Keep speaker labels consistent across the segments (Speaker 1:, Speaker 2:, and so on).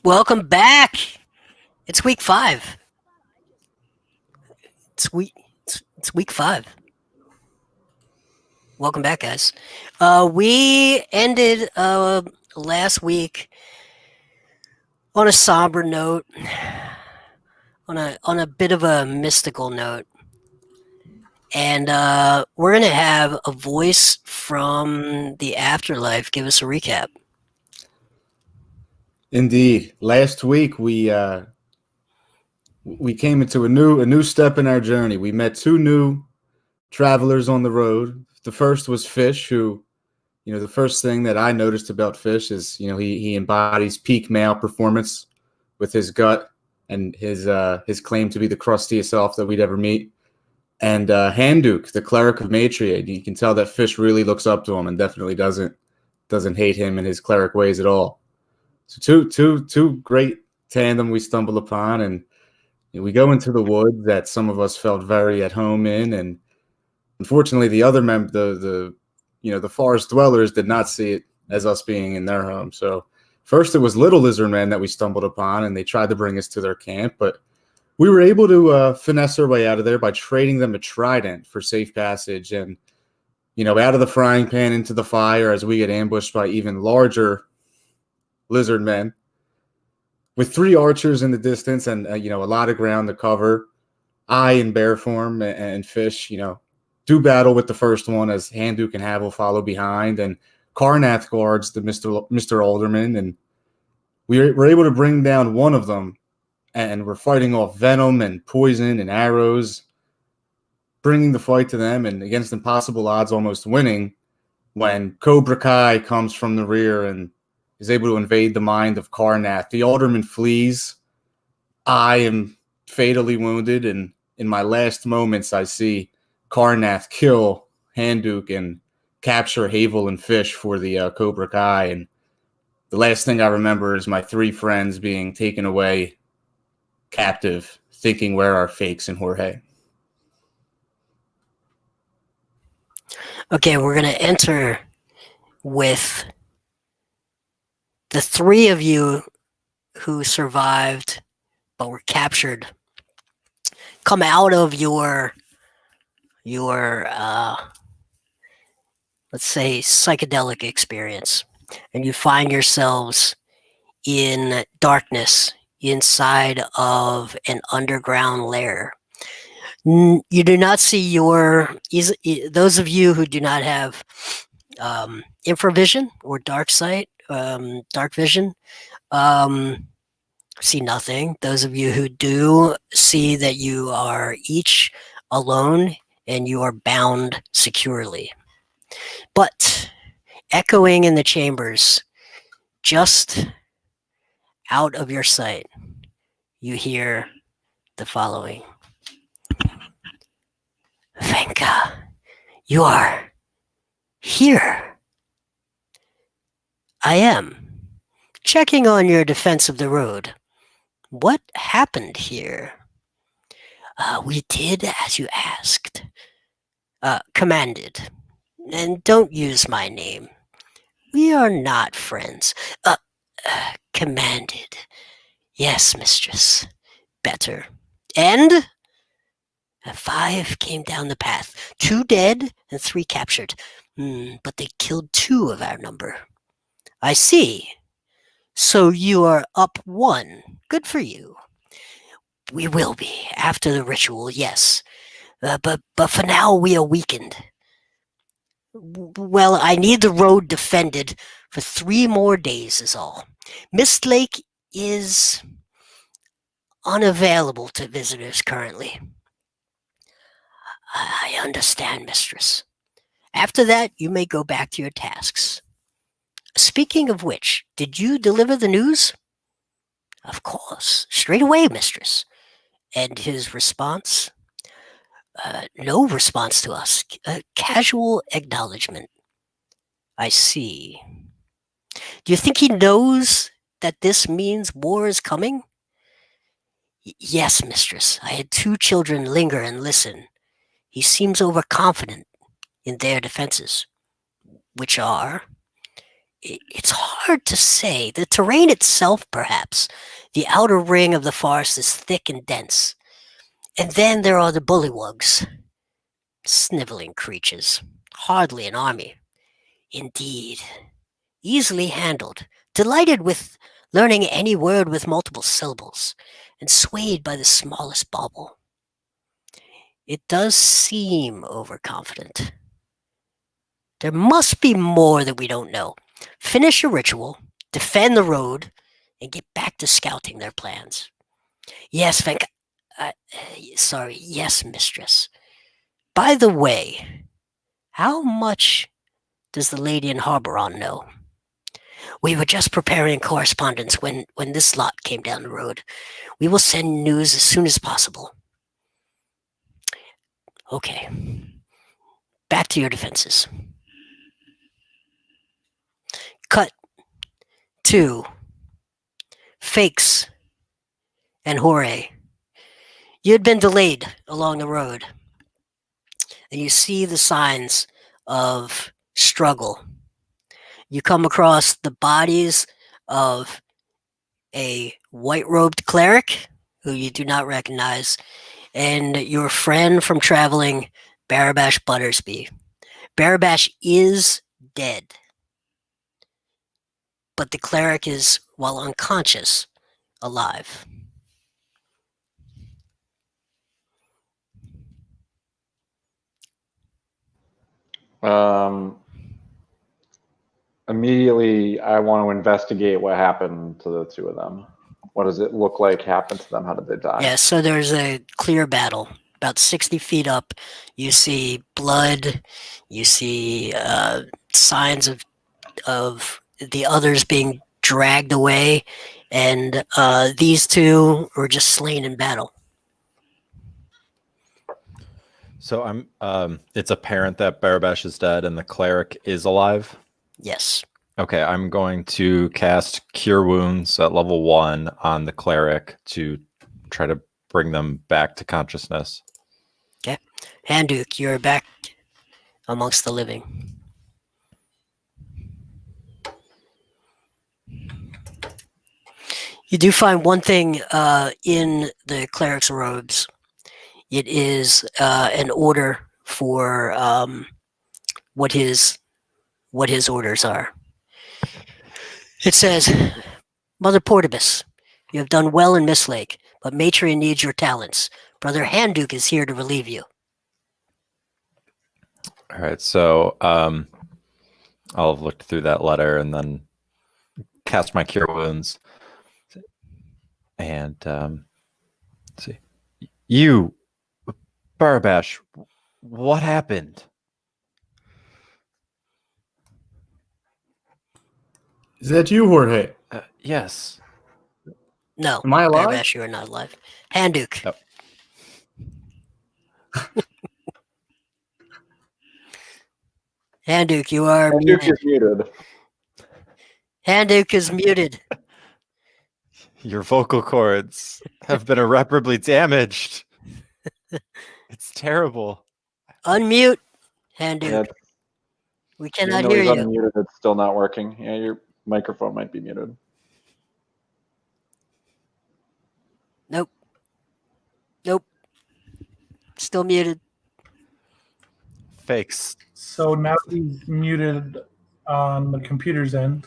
Speaker 1: Welcome back. It's week 5. It's week 5. Welcome back, guys. We ended last week on a somber note, on a bit of a mystical note, and we're gonna have a voice from the afterlife give us a recap.
Speaker 2: Indeed, last week we came into a new step in our journey. We met 2 new travelers on the road. The first was Fish, who, the first thing that I noticed about Fish is, he embodies peak male performance with his gut and his claim to be the crustiest elf that we'd ever meet. And Handuk, the cleric of Matriad, you can tell that Fish really looks up to him and definitely doesn't hate him and his cleric ways at all. So two great tandem we stumble upon, and we go into the woods that some of us felt very at home in, and unfortunately, the other the forest dwellers did not see it as us being in their home. So first, it was little lizard men that we stumbled upon, and they tried to bring us to their camp, but we were able to finesse our way out of there by trading them a trident for safe passage, and out of the frying pan into the fire as we get ambushed by even larger lizard men with 3 archers in the distance and a lot of ground to cover. I, in bear form, and Fish do battle with the first one as Handuk and Havel follow behind, and Karnath guards the Mr. Alderman, and we're able to bring down one of them, and we're fighting off venom and poison and arrows, bringing the fight to them, and against impossible odds almost winning, when Cobra Kai comes from the rear and is able to invade the mind of Karnath. The alderman flees. I am fatally wounded, and in my last moments, I see Karnath kill Handuk and capture Havel and Fish for the Cobra Kai. And the last thing I remember is my 3 friends being taken away captive, thinking where are Fakes and Jorge.
Speaker 1: Okay, we're gonna enter with the 3 of you who survived but were captured. Come out of your let's say psychedelic experience, and you find yourselves in darkness inside of an underground lair. You do not see those of you who do not have infravision or dark sight, dark vision, see nothing. Those of you who do see that you are each alone and you are bound securely. But echoing in the chambers, just out of your sight, you hear the following. Venka, you are here. I am. Checking on your defense of the road. What happened here? We did as you asked. Commanded. And don't use my name. We are not friends. Commanded. Yes, mistress. Better. And 5 came down the path. 2 dead and 3 captured. But they killed 2 of our number. I see. So you are up 1. Good for you. We will be after the ritual, yes. But for now, we are weakened. Well, I need the road defended for 3 more days is all. Mist Lake is unavailable to visitors currently. I understand, mistress. After that, you may go back to your tasks. Speaking of which, did you deliver the news? Of course. Straight away, mistress. And his response? No response to us. Casual acknowledgement. I see. Do you think he knows that this means war is coming? Yes, mistress. I had 2 children linger and listen. He seems overconfident in their defenses, which are It's hard to say. The terrain itself, perhaps. The outer ring of the forest is thick and dense. And then there are the bullywugs. Sniveling creatures. Hardly an army. Indeed. Easily handled. Delighted with learning any word with multiple syllables. And swayed by the smallest bauble. It does seem overconfident. There must be more that we don't know. Finish your ritual, defend the road, and get back to scouting their plans. Yes, yes, mistress. By the way, how much does the lady in Harboron know? We were just preparing correspondence when this lot came down the road. We will send news as soon as possible. Okay. Back to your defenses. Cut to Fakes and Hooray. You had been delayed along the road, and you see the signs of struggle. You come across the bodies of a white-robed cleric who you do not recognize, and your friend from traveling, Barabash Buttersby. Barabash is dead, but the cleric is, while unconscious, alive.
Speaker 3: Immediately, I want to investigate what happened to the two of them. What does it look like happened to them? How did they die?
Speaker 1: Yeah, so there's a clear battle. About 60 feet up, you see blood. You see signs of the others being dragged away, and these two were just slain in battle.
Speaker 4: So it's apparent that Barabash is dead and the cleric is alive.
Speaker 1: Yes.
Speaker 4: Okay, I'm going to cast Cure Wounds at level 1 on the cleric to try to bring them back to consciousness.
Speaker 1: Okay. Handuk, you're back amongst the living. You do find one thing in the cleric's robes. It is an order for what his orders are. It says, Mother Portibus, you have done well in Mistlake, but Matria needs your talents. Brother Handuk is here to relieve you.
Speaker 4: All right, so I'll have looked through that letter and then cast my Cure Wounds. And let's see. You, Barabash, what happened?
Speaker 2: Is that you, Jorge?
Speaker 4: Yes.
Speaker 1: No.
Speaker 2: Am I alive?
Speaker 1: Barabash, you are not alive. Handuk.
Speaker 4: Oh.
Speaker 1: Handuk, you are
Speaker 3: Duke
Speaker 1: muted.
Speaker 3: is muted.
Speaker 1: Handuk is muted.
Speaker 4: Your vocal cords have been irreparably damaged. It's terrible.
Speaker 1: Unmute, Handuk.
Speaker 3: Yeah,
Speaker 1: We
Speaker 3: even
Speaker 1: cannot
Speaker 3: though
Speaker 1: hear
Speaker 3: he's
Speaker 1: you.
Speaker 3: unmuted, it's still not working. Yeah, your microphone might be muted.
Speaker 1: Nope. Still muted.
Speaker 4: Fakes.
Speaker 5: So now he's muted on the computer's end.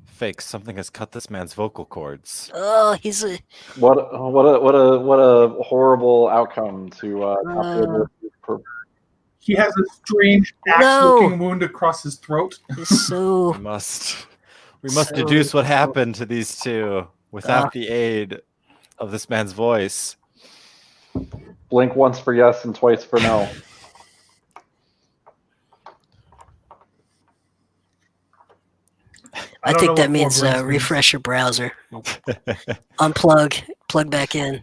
Speaker 4: Fakes. Something has cut this man's vocal cords.
Speaker 1: Oh, he's a...
Speaker 3: What a horrible outcome to not be able to.
Speaker 5: He has a strange axe-looking wound across his throat.
Speaker 1: He's so...
Speaker 4: We must deduce what happened to these two without the aid of this man's voice.
Speaker 3: Blink once for yes and twice for no.
Speaker 1: I think that means refresh your browser. Unplug, plug back in.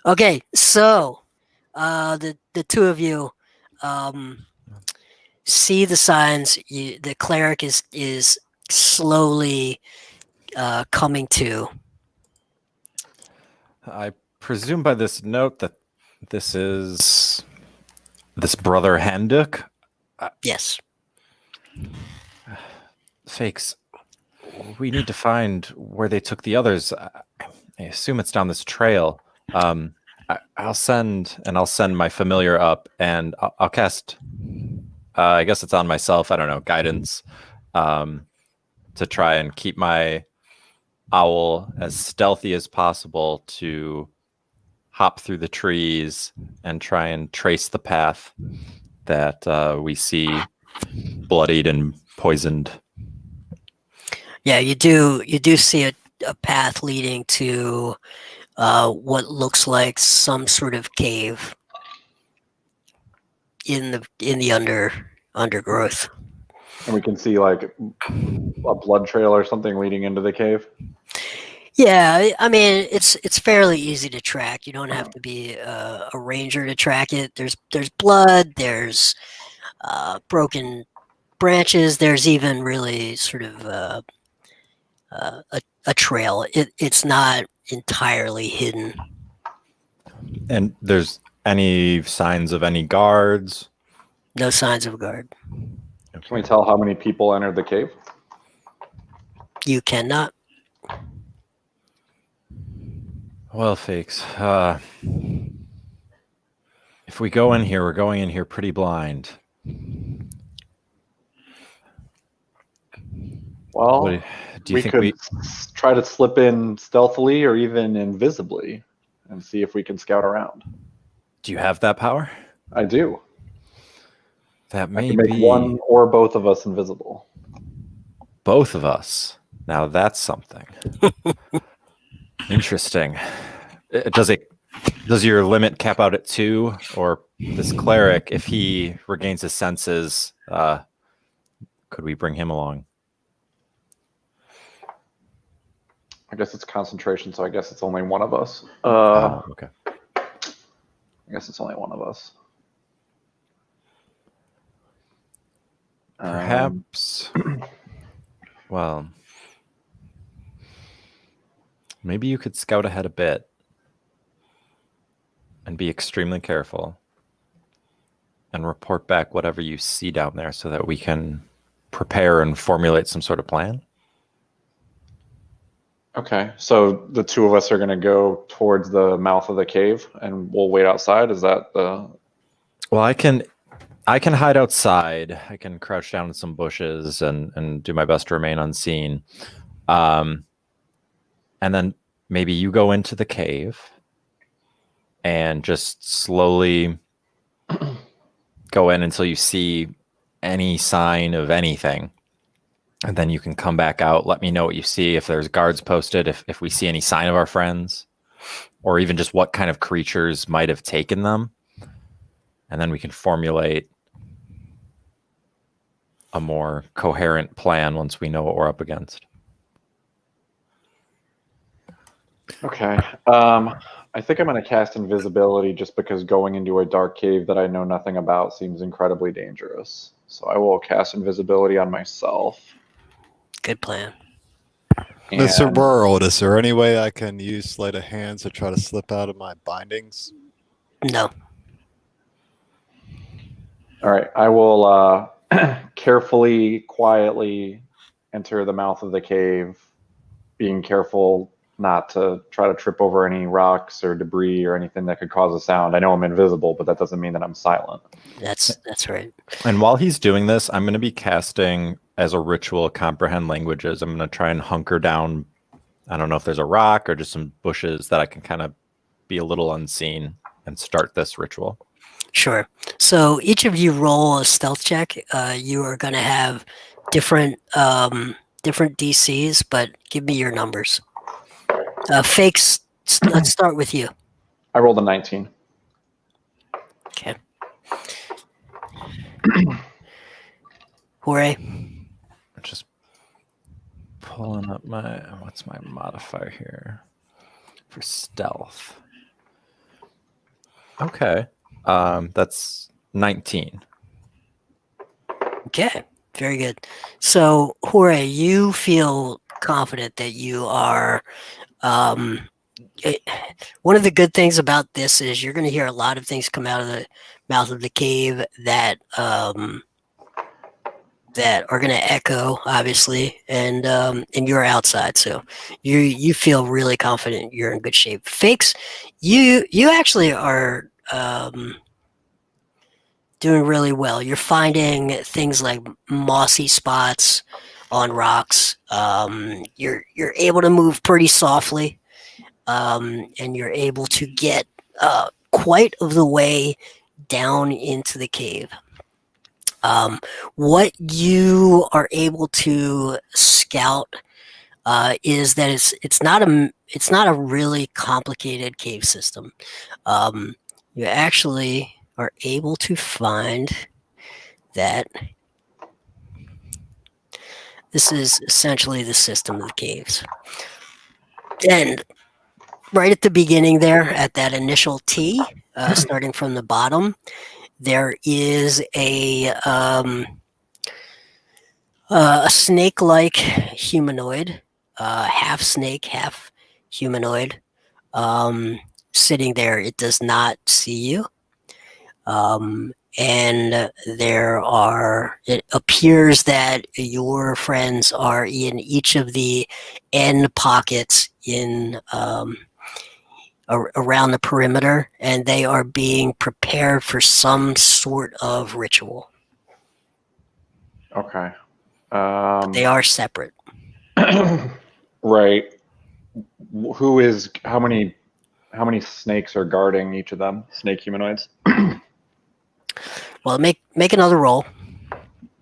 Speaker 1: Okay, so the two of you see the signs. The cleric is slowly coming to.
Speaker 4: I presume by this note that this is this brother Handuk.
Speaker 1: Yes.
Speaker 4: Fakes, we need to find where they took the others. I assume it's down this trail. I'll send my familiar up, and I'll cast. I guess it's on myself. I don't know, guidance, to try and keep my owl as stealthy as possible to hop through the trees and try and trace the path that we see bloodied and poisoned.
Speaker 1: Yeah, you do see a path leading to what looks like some sort of cave in the undergrowth.
Speaker 3: And we can see like a blood trail or something leading into the cave.
Speaker 1: Yeah, I mean it's fairly easy to track. You don't have to be a ranger to track it. There's blood. There's broken branches. There's even really sort of a trail. It's not entirely hidden.
Speaker 4: And there's any signs of any guards?
Speaker 1: No signs of a guard.
Speaker 3: Can we tell how many people entered the cave?
Speaker 1: You cannot.
Speaker 4: Well, Fakes, if we go in here, we're going in here pretty blind.
Speaker 3: Well,
Speaker 4: Do you
Speaker 3: we
Speaker 4: think
Speaker 3: could try to slip in stealthily or even invisibly and see if we can scout around.
Speaker 4: do you have that power?
Speaker 3: I do.
Speaker 4: That
Speaker 3: I
Speaker 4: may
Speaker 3: can make
Speaker 4: be
Speaker 3: one or both of us invisible.
Speaker 4: both of us. Now that's something. Interesting. Does your limit cap out at 2, or this cleric, if he regains his senses, could we bring him along?
Speaker 3: I guess it's concentration, so I guess it's only one of us.
Speaker 4: Okay.
Speaker 3: I guess it's only one of us.
Speaker 4: Perhaps. Well, maybe you could scout ahead a bit and be extremely careful and report back whatever you see down there so that we can prepare and formulate some sort of plan.
Speaker 3: Okay, so the two of us are going to go towards the mouth of the cave, and we'll wait outside. Is that the?
Speaker 4: Well, I can hide outside. I can crouch down in some bushes and do my best to remain unseen. And then maybe you go into the cave and just slowly go in until you see any sign of anything. And then you can come back out, let me know what you see, if there's guards posted, if we see any sign of our friends, or even just what kind of creatures might have taken them. And then we can formulate a more coherent plan once we know what we're up against.
Speaker 3: Okay. I think I'm going to cast invisibility just because going into a dark cave that I know nothing about seems incredibly dangerous. So I will cast invisibility on myself.
Speaker 1: Good plan.
Speaker 6: Mr.
Speaker 3: And-
Speaker 6: World, is there any way I can use sleight of hand to try to slip out of my bindings?
Speaker 1: No.
Speaker 3: All right. I will carefully, quietly enter the mouth of the cave, being careful not to try to trip over any rocks or debris or anything that could cause a sound. I know I'm invisible, but that doesn't mean that I'm silent.
Speaker 1: That's right.
Speaker 4: And while he's doing this, I'm going to be casting as a ritual comprehend languages. I'm going to try and hunker down. I don't know if there's a rock or just some bushes that I can kind of be a little unseen and start this ritual.
Speaker 1: Sure. So each of you roll a stealth check. You are going to have different DCs, but give me your numbers. Fakes, let's start with you.
Speaker 3: I rolled a 19.
Speaker 1: Okay. Jorge.
Speaker 4: Just pulling up what's my modifier here for stealth. Okay. That's 19.
Speaker 1: Okay. Very good. So, Jorge, you feel confident that you are. One of the good things about this is you're going to hear a lot of things come out of the mouth of the cave that that are going to echo, obviously, and you're outside, so you feel really confident. You're in good shape. Fakes, you actually are doing really well. You're finding things like mossy spots on rocks. You're able to move pretty softly, and you're able to get quite of the way down into the cave. What you are able to scout is that it's not a really complicated cave system. You actually are able to find that this is essentially the system of the caves. And right at the beginning there, at that initial T, starting from the bottom, there is a snake-like humanoid, half snake, half humanoid, sitting there. It does not see you. And it appears that your friends are in each of the end pockets in around the perimeter, and they are being prepared for some sort of ritual.
Speaker 3: Okay.
Speaker 1: They are separate.
Speaker 3: Right. How many snakes are guarding each of them? Snake humanoids?
Speaker 1: Well, make another roll.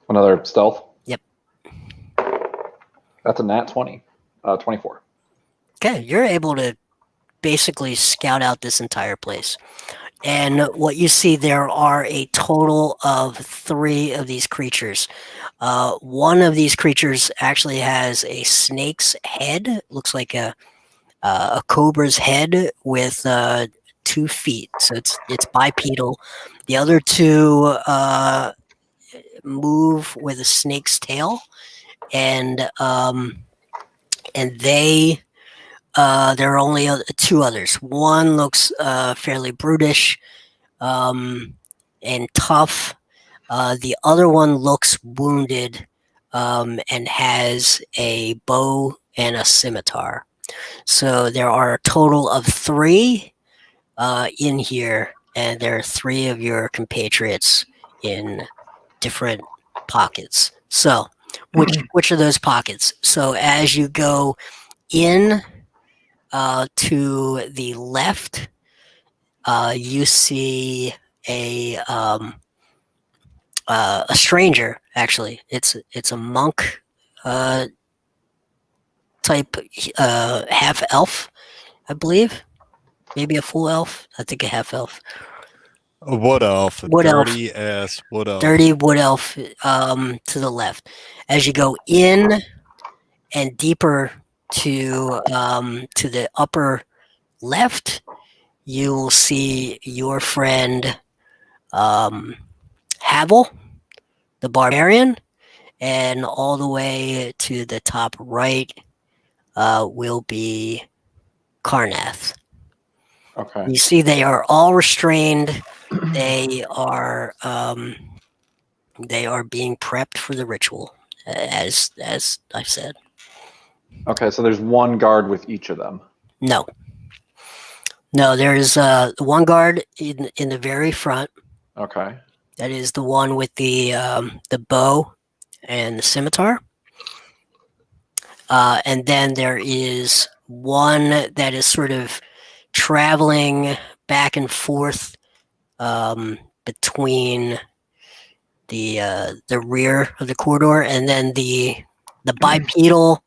Speaker 3: Another stealth?
Speaker 1: Yep.
Speaker 3: That's a nat 20. 24.
Speaker 1: Okay, you're able to basically scout out this entire place. And what you see, there are a total of 3 of these creatures. One of these creatures actually has a snake's head. Looks like a cobra's head with 2 feet. So it's bipedal. The other 2 move with a snake's tail, and there are only 2 others. One looks fairly brutish and tough. The other one looks wounded and has a bow and a scimitar. So there are a total of 3 in here, and there are 3 of your compatriots in different pockets. So which are those pockets? So as you go in to the left, you see a stranger. Actually, it's a monk type, half elf, I believe. Maybe a full elf. I think a half elf.
Speaker 6: A wood elf. A
Speaker 1: Wood elf.
Speaker 6: dirty ass wood elf.
Speaker 1: Dirty wood elf to the left. As you go in and deeper to the upper left, you will see your friend Havel, the barbarian, and all the way to the top right will be Karnath.
Speaker 3: Okay.
Speaker 1: You see, they are all restrained. They are being prepped for the ritual, as I said.
Speaker 3: Okay, so there's one guard with each of them.
Speaker 1: No, there's one guard in the very front.
Speaker 3: Okay.
Speaker 1: That is the one with the bow and the scimitar. And then there is one that is sort of traveling back and forth between the rear of the corridor, and then the bipedal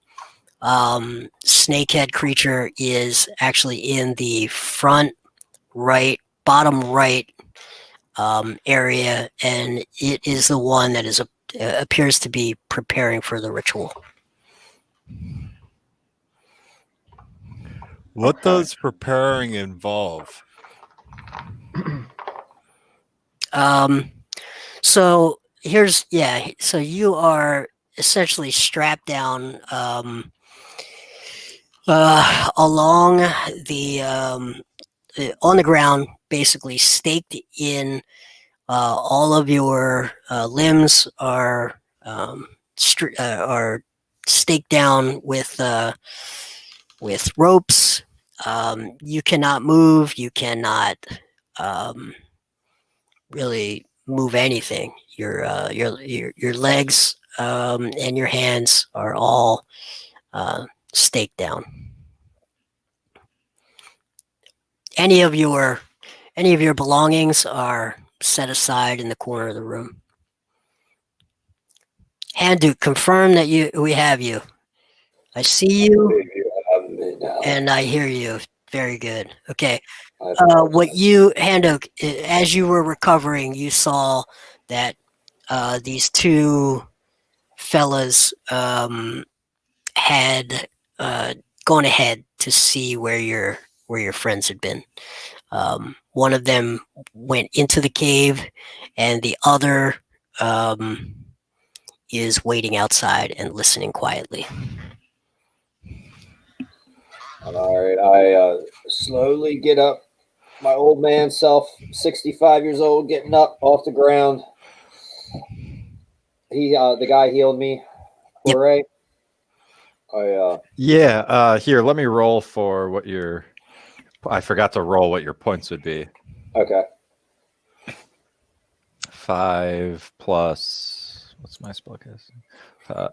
Speaker 1: snakehead creature is actually in the front right, bottom right area, and it is the one that appears to be preparing for the ritual.
Speaker 6: What does preparing involve?
Speaker 1: So you are essentially strapped down along the on the ground, basically staked in. All of your limbs are are staked down with ropes. You cannot move. You cannot really move anything. Your legs and your hands are all staked down. Any of your belongings are set aside in the corner of the room. Handu, confirm that we have you. I see you and I hear you. Very good. Okay. Handu, as you were recovering, you saw that these two fellas had gone ahead to see where your friends had been. One of them went into the cave, and the other is waiting outside and listening quietly.
Speaker 7: All right, I slowly get up. My old man self, 65 years old, getting up off the ground. The guy healed me. Hooray.
Speaker 4: Yep. Here, let me roll for what your... I forgot to roll what your points would be.
Speaker 7: Okay.
Speaker 4: 5 plus... What's my spellcasting?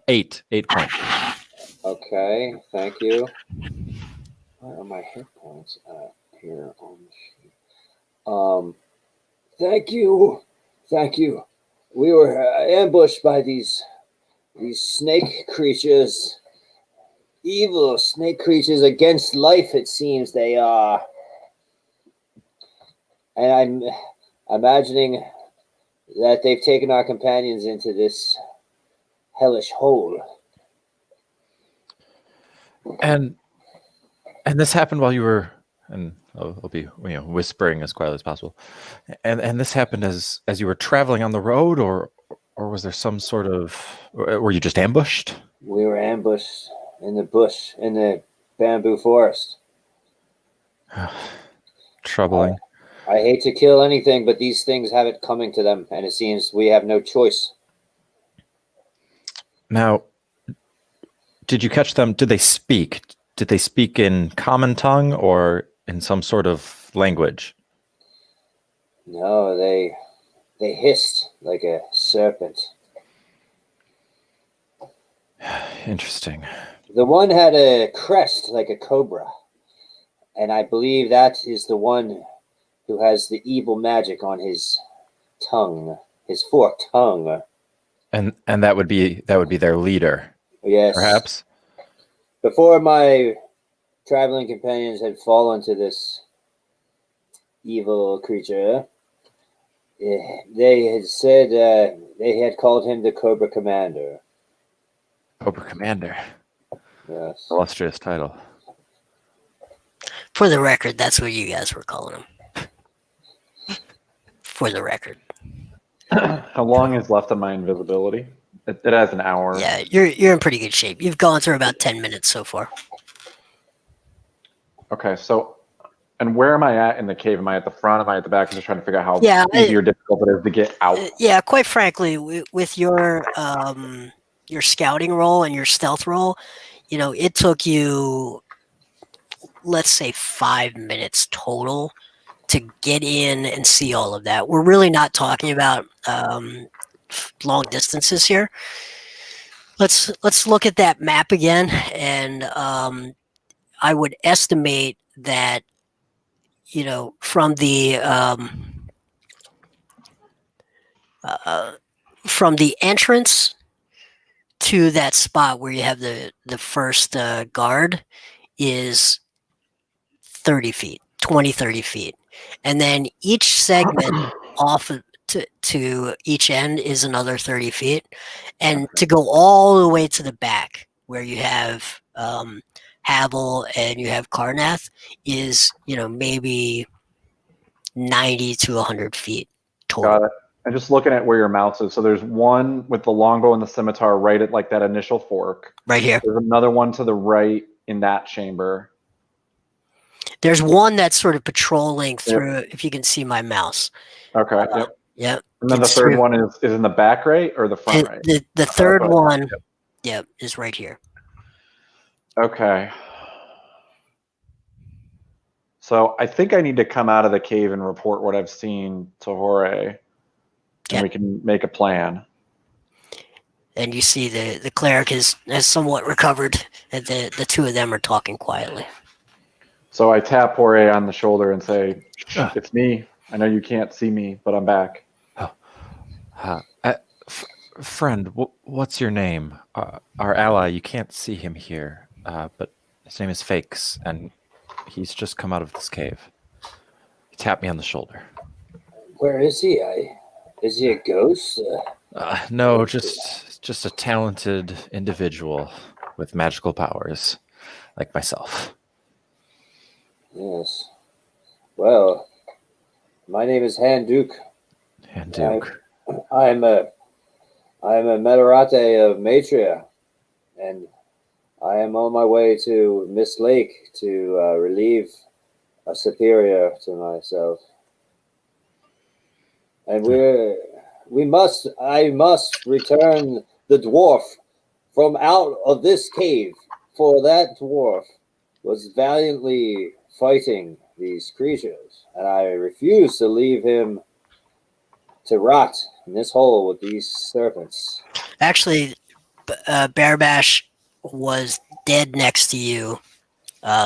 Speaker 4: 8. 8 points.
Speaker 7: Okay, thank you. Where are my hit points at here on the sheet? Thank you. We were ambushed by these snake creatures, evil snake creatures against life. It seems they are, and I'm imagining that they've taken our companions into this hellish hole.
Speaker 4: And this happened while you were, and I'll be whispering as quietly as possible. And this happened as you were traveling on the road, or was there some sort of? Were you just ambushed?
Speaker 7: We were ambushed in the bush, in the bamboo forest.
Speaker 4: Troubling.
Speaker 7: I hate to kill anything, but these things have it coming to them, and it seems we have no choice.
Speaker 4: Now, did you catch them? Did they speak? Did they speak in common tongue or in some sort of language?
Speaker 7: No, they hissed like a serpent.
Speaker 4: Interesting.
Speaker 7: The one had a crest like a cobra, and I believe that is the one who has the evil magic on his tongue, his forked tongue.
Speaker 4: And that would be their leader.
Speaker 7: Yes.
Speaker 4: Perhaps.
Speaker 7: Before my traveling companions had fallen to this evil creature, they had said they had called him the Cobra Commander.
Speaker 4: Cobra Commander.
Speaker 7: Yes.
Speaker 4: Illustrious title.
Speaker 1: For the record, that's what you guys were calling him. For the record.
Speaker 3: How long is left of my invisibility? It has an hour.
Speaker 1: Yeah, you're in pretty good shape. You've gone through about 10 minutes so far.
Speaker 3: Okay, so, and where am I at in the cave? Am I at the front? Am I at the back? I'm just trying to figure out how easy or difficult it is to get out.
Speaker 1: Yeah, quite frankly, with your scouting roll and your stealth roll, it took you, let's say, 5 minutes total to get in and see all of that. We're really not talking about long distances here. Let's look at that map again, and I would estimate that from the entrance to that spot where you have the first guard is 30 feet, 20-30 feet, and then each segment off to each end is another 30 feet, and to go all the way to the back where you have Havel and you have Karnath is maybe 90 to 100 feet total.
Speaker 3: Got it. And just looking at where your mouse is, so there's one with the longbow and the scimitar right at like that initial fork.
Speaker 1: Right here.
Speaker 3: There's another one to the right in that chamber.
Speaker 1: There's one that's sort of patrolling through, if you can see my mouse.
Speaker 3: Okay. Yep.
Speaker 1: Yep.
Speaker 3: And then the
Speaker 1: It's
Speaker 3: third
Speaker 1: through-
Speaker 3: one is in the back right or the front right?
Speaker 1: The third
Speaker 3: Okay.
Speaker 1: one, yep, is right here.
Speaker 3: Okay. So I think I need to come out of the cave and report what I've seen to Jorge, and we can make a plan.
Speaker 1: And you see the cleric has somewhat recovered, and the two of them are talking quietly.
Speaker 3: So I tap Jorge on the shoulder and say,
Speaker 4: Ah.
Speaker 3: "It's me. I know you can't see me, but I'm back."
Speaker 4: Friend, what's your name? Our ally, you can't see him here, but his name is Fakes, and he's just come out of this cave. He tapped me on the shoulder.
Speaker 7: Where is he? Is he a ghost?
Speaker 4: No, just a talented individual with magical powers, like myself.
Speaker 7: Yes. Well, my name is Handuk.
Speaker 4: Handuk.
Speaker 7: I'm a Metarate of Matria, and I am on my way to Miss Lake to relieve a superior to myself. And I must return the dwarf from out of this cave, for that dwarf was valiantly fighting these creatures, and I refuse to leave him to rot in this hole with these serpents.
Speaker 1: Actually, Bearbash was dead next to you.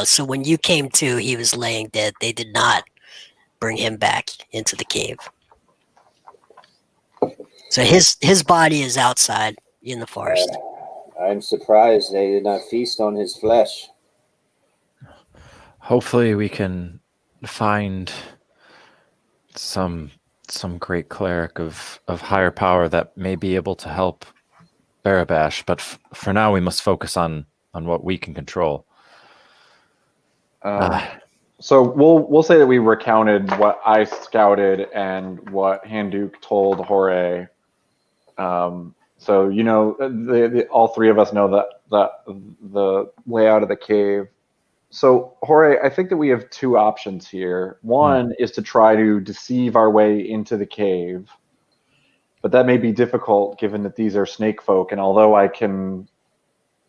Speaker 1: So when you came to, he was laying dead. They did not bring him back into the cave. So his body is outside in the forest.
Speaker 7: I'm surprised they did not feast on his flesh.
Speaker 4: Hopefully we can find some great cleric of higher power that may be able to help Barabash, but for now we must focus on what we can control.
Speaker 3: So we'll say that we recounted what I scouted and what Handuk told Jorge. So all three of us know that the layout of the cave. So Jorge, I think that we have two options here. One is to try to deceive our way into the cave, but that may be difficult given that these are snake folk, and although I can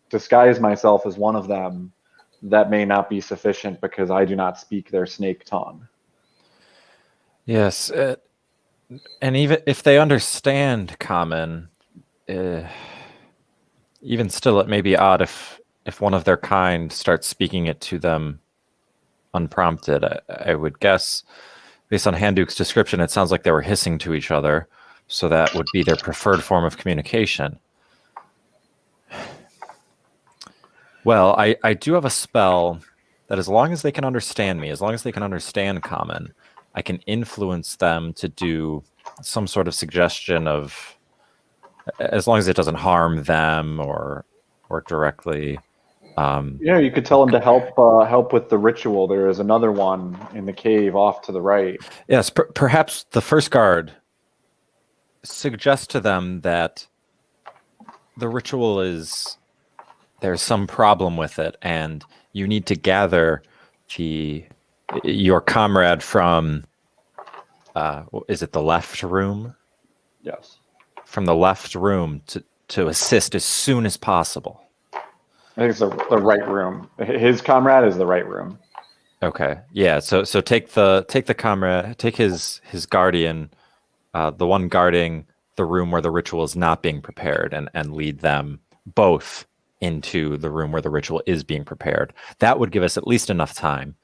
Speaker 3: disguise myself as one of them, that may not be sufficient because I do not speak their snake tongue.
Speaker 4: Yes, and even if they understand common, even still, it may be odd if one of their kind starts speaking it to them unprompted. I would guess, based on Handuk's description, it sounds like they were hissing to each other, so that would be their preferred form of communication. Well, I do have a spell that as long as they can understand me, as long as they can understand common, I can influence them to do some sort of suggestion of, as long as it doesn't harm them or directly.
Speaker 3: You could tell them to help with the ritual. There is another one in the cave off to the right.
Speaker 4: Yes, perhaps the first guard suggest to them that the ritual is, there's some problem with it, and you need to gather your comrade from, is it the left room?
Speaker 3: Yes.
Speaker 4: From the left room to assist as soon as possible.
Speaker 3: I think it's the right room. His comrade is the right room.
Speaker 4: Okay. Yeah. So take the comrade, take his guardian, the one guarding the room where the ritual is not being prepared, and lead them both into the room where the ritual is being prepared. That would give us at least enough time.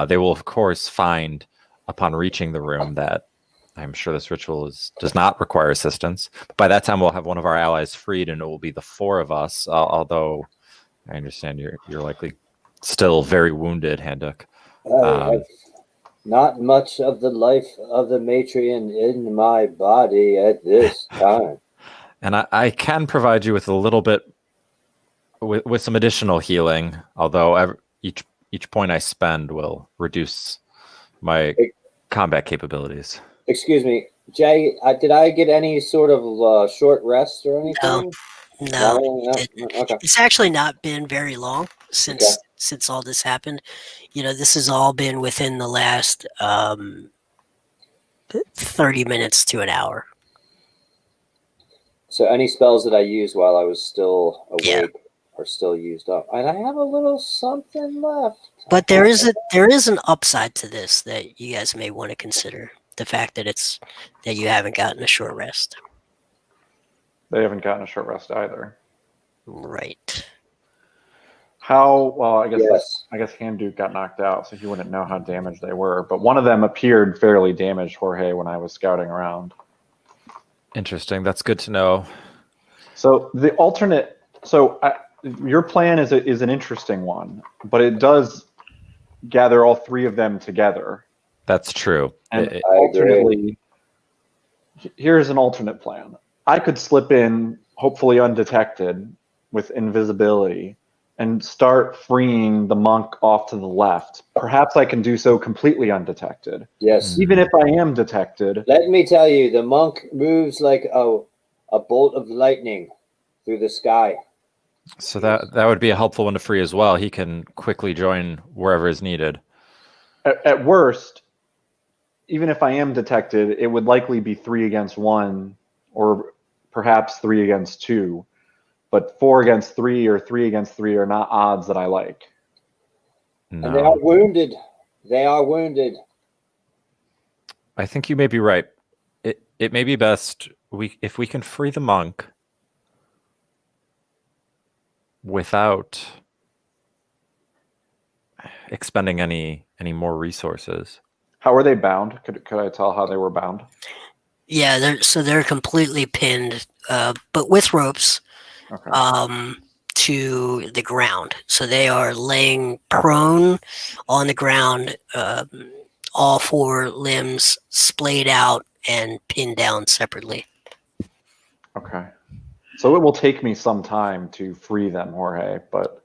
Speaker 4: They will of course find upon reaching the room that I'm sure this ritual does not require assistance. But by that time we'll have one of our allies freed, and it will be the four of us. Although I understand you're likely still very wounded, Handuk.
Speaker 7: I have not much of the life of the Matrian in my body at this time.
Speaker 4: And I can provide you with a little bit, with some additional healing, although each point I spend will reduce my combat capabilities.
Speaker 7: Excuse me, Jay, did I get any sort of short rest or anything?
Speaker 1: No.
Speaker 7: Okay.
Speaker 1: It's actually not been very long since all this happened. This has all been within the last 30 minutes to an hour.
Speaker 7: So any spells that I used while I was still awake
Speaker 1: Yeah.
Speaker 7: are still used up, and I have a little something left.
Speaker 1: But there is an upside to this that you guys may want to consider. The fact that you haven't gotten a short rest.
Speaker 3: They haven't gotten a short rest either.
Speaker 1: Right.
Speaker 3: How well? I guess
Speaker 7: Yes.
Speaker 3: Hand Duke got knocked out, so he wouldn't know how damaged they were. But one of them appeared fairly damaged, Jorge, when I was scouting around.
Speaker 4: Interesting. That's good to know.
Speaker 3: So the alternate. Your plan is an interesting one, but it does gather all three of them together.
Speaker 4: That's true.
Speaker 3: And
Speaker 4: It-
Speaker 3: alternately, here's an alternate plan. I could slip in, hopefully undetected, with invisibility, and start freeing the monk off to the left. Perhaps I can do so completely undetected.
Speaker 7: Yes.
Speaker 3: Even if I am detected,
Speaker 7: Let me tell you, the monk moves like a bolt of lightning through the sky.
Speaker 4: So that would be a helpful one to free as well. He can quickly join wherever is needed.
Speaker 3: at worst, even if I am detected, it would likely be 3 against 1, or perhaps 3 against 2. But 4 against 3 or 3 against 3 are not odds that I like.
Speaker 7: And they
Speaker 4: No,
Speaker 7: are wounded. They are wounded.
Speaker 4: I think you may be right. It may be best if we can free the monk without expending any more resources.
Speaker 3: How are they bound? Could I tell how they were bound?
Speaker 1: Yeah, they're completely pinned, but with ropes.
Speaker 3: Okay.
Speaker 1: To the ground. So they are laying prone on the ground, all 4 limbs splayed out and pinned down separately.
Speaker 3: Okay. So it will take me some time to free them, Jorge, but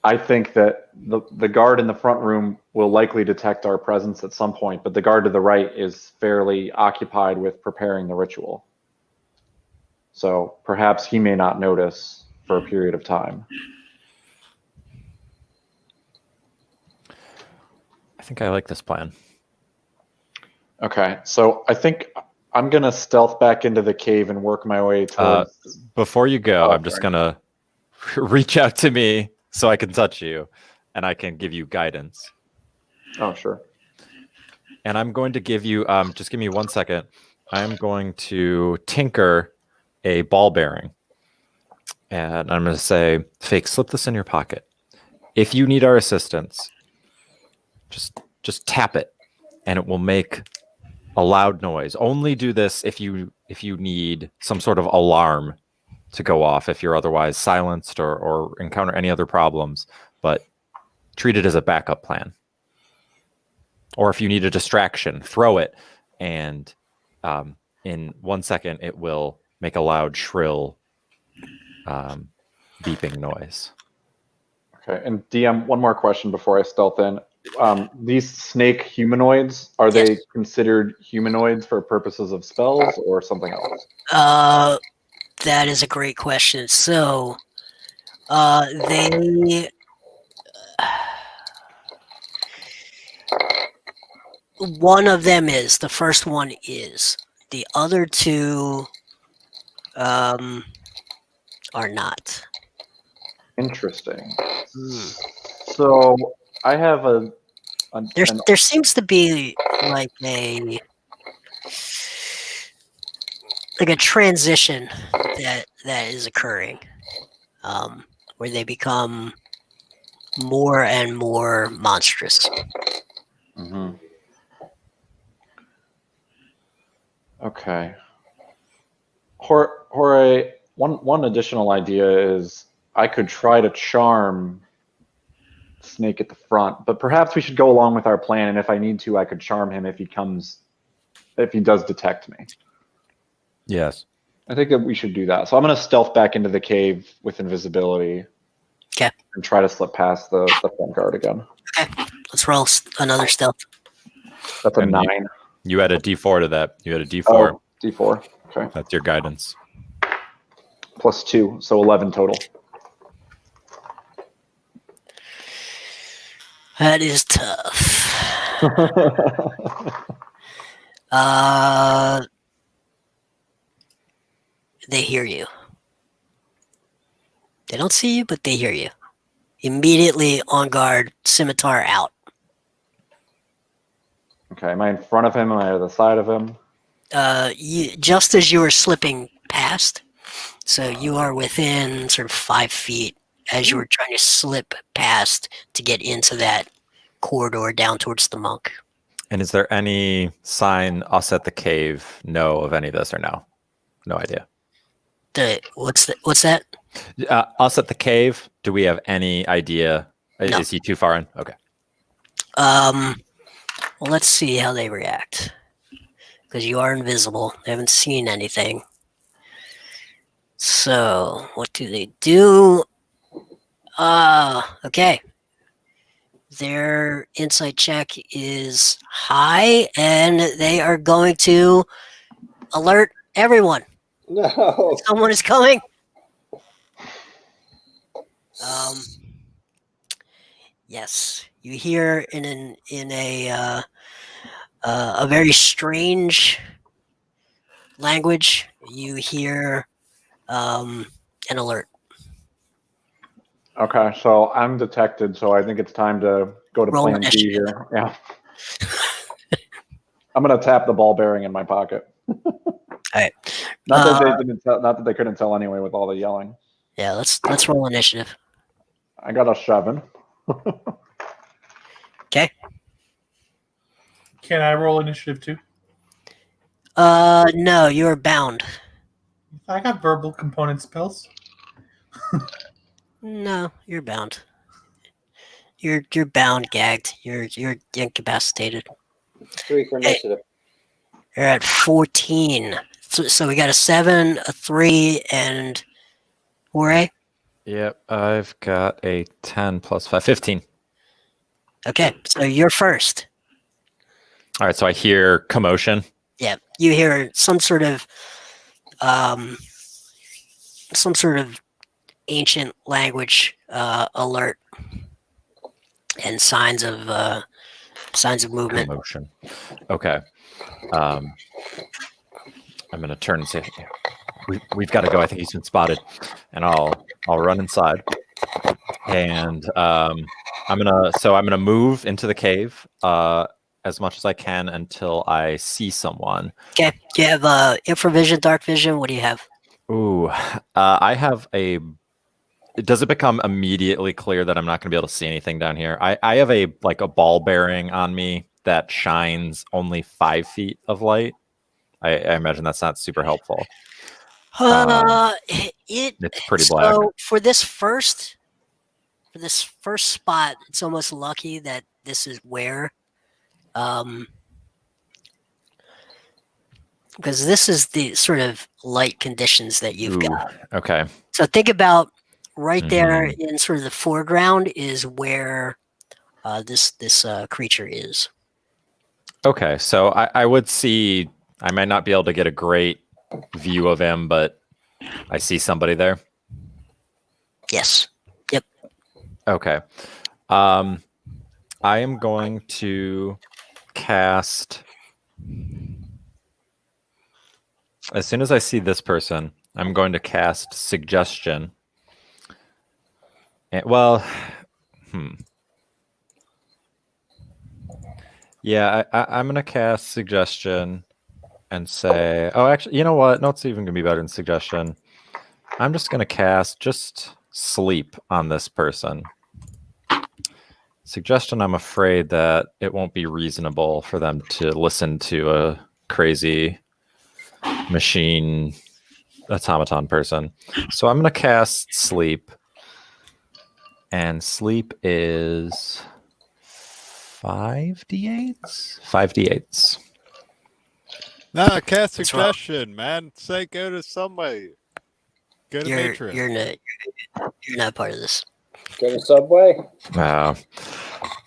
Speaker 3: I think that the guard in the front room will likely detect our presence at some point, but the guard to the right is fairly occupied with preparing the ritual. So perhaps he may not notice for a period of time.
Speaker 4: I think I like this plan.
Speaker 3: Okay, so I think I'm going to stealth back into the cave and work my way towards...
Speaker 4: Before you go,
Speaker 3: Oh,
Speaker 4: I'm just
Speaker 3: sorry.
Speaker 4: going to reach out to me so I can touch you and I can give you guidance.
Speaker 3: Oh, sure.
Speaker 4: And I'm going to give you, just give me 1 second. I'm going to tinker a ball bearing. And I'm going to say, Fake, slip this in your pocket. If you need our assistance, just tap it and it will make a loud noise. Only do this if you need some sort of alarm to go off, if you're otherwise silenced or encounter any other problems, but treat it as a backup plan. Or if you need a distraction, throw it, and in 1 second it will make a loud, shrill beeping noise.
Speaker 3: Okay, and DM, one more question before I stealth in. These snake humanoids, are they considered humanoids for purposes of spells or something else?
Speaker 1: That is a great question. So, they... One of them is. The first one is. The other 2 are not.
Speaker 3: Interesting. So I have
Speaker 1: There seems to be like a transition that is occurring, where they become more and more monstrous.
Speaker 3: Mm-hmm. Okay. Jorge, one additional idea is I could try to charm Snake at the front, but perhaps we should go along with our plan, and if I need to, I could charm him if he does detect me.
Speaker 4: Yes.
Speaker 3: I think that we should do that. So I'm going to stealth back into the cave with invisibility.
Speaker 1: Okay.
Speaker 3: And try to slip past the front guard again.
Speaker 1: Okay. Let's roll another stealth.
Speaker 3: That's a
Speaker 4: And
Speaker 3: 9.
Speaker 4: You add a D4 to that. You add a D4.
Speaker 3: Oh, D4. Okay.
Speaker 4: That's your guidance.
Speaker 3: Plus 2, so 11 total.
Speaker 1: That is tough. They hear you. They don't see you, but they hear you. Immediately on guard, scimitar out.
Speaker 3: Okay, am I in front of him? Am I at the side of him?
Speaker 1: Just as you were slipping past, so you are within sort of 5 feet as you were trying to slip past to get into that corridor down towards the monk.
Speaker 4: And is there any sign us at the cave know of any of this or no? No idea.
Speaker 1: What's that?
Speaker 4: Us at the cave, do we have any idea?
Speaker 1: No.
Speaker 4: Is he too far in? Okay.
Speaker 1: Well, let's see how they react. Because you are invisible. They haven't seen anything. So, what do they do? Okay. Their insight check is high, and they are going to alert everyone.
Speaker 7: No.
Speaker 1: Someone is coming. Yes, you hear in a very strange language. You hear an alert.
Speaker 3: Okay, so I'm detected, so I think it's time to go to
Speaker 1: Roll
Speaker 3: plan B
Speaker 1: initiative.
Speaker 3: here. Yeah. I'm gonna tap the ball bearing in my pocket.
Speaker 1: Right.
Speaker 3: Not that they couldn't tell anyway with all the yelling.
Speaker 1: Yeah, let's roll initiative.
Speaker 3: I got a 7.
Speaker 1: Okay.
Speaker 5: Can I roll initiative too?
Speaker 1: No, you're bound.
Speaker 5: I got verbal component spells.
Speaker 1: No, you're bound. You're bound, gagged. You're incapacitated.
Speaker 7: 3 for initiative.
Speaker 1: You're at 14. So we got a 7, a 3, and Jorge.
Speaker 4: Yep, I've got a 10 plus 5, 15.
Speaker 1: Okay, so you're first.
Speaker 4: All right, so I hear commotion.
Speaker 1: Yeah, you hear some sort of ancient language alert and signs of movement.
Speaker 4: Commotion. Okay. I'm going to turn and say, we've got to go. I think he's been spotted. And I'll run inside. And I'm gonna move into the cave as much as I can until I see someone.
Speaker 1: Okay, do you have infravision, dark vision? What do you have?
Speaker 4: Ooh, I have a. Does it become immediately clear that I'm not going to be able to see anything down here? I have a ball bearing on me that shines only 5 feet of light. I imagine that's not super helpful. It's pretty black.
Speaker 1: So for this first spot, it's almost lucky that this is where, because this is the sort of light conditions that you've got.
Speaker 4: Okay.
Speaker 1: So think about right there in sort of the foreground is where this creature is.
Speaker 4: Okay, so I would see. I might not be able to get a great view of him, but I see somebody there.
Speaker 1: Yes. Yep.
Speaker 4: Okay. I am going to cast. As soon as I see this person, I'm going to cast Suggestion. And, Yeah, I'm going to cast Suggestion and say, oh, actually, you know what? No, it's even going to be better than Suggestion. I'm just going to cast just Sleep on this person. Suggestion, I'm afraid that it won't be reasonable for them to listen to a crazy machine automaton person. So I'm going to cast Sleep. And Sleep is 5d8s? 5d8s.
Speaker 6: Nah, cast Suggestion, man. Say go to someway. Go to Matron.
Speaker 1: You're not part of this.
Speaker 7: Go to Subway.
Speaker 4: Wow.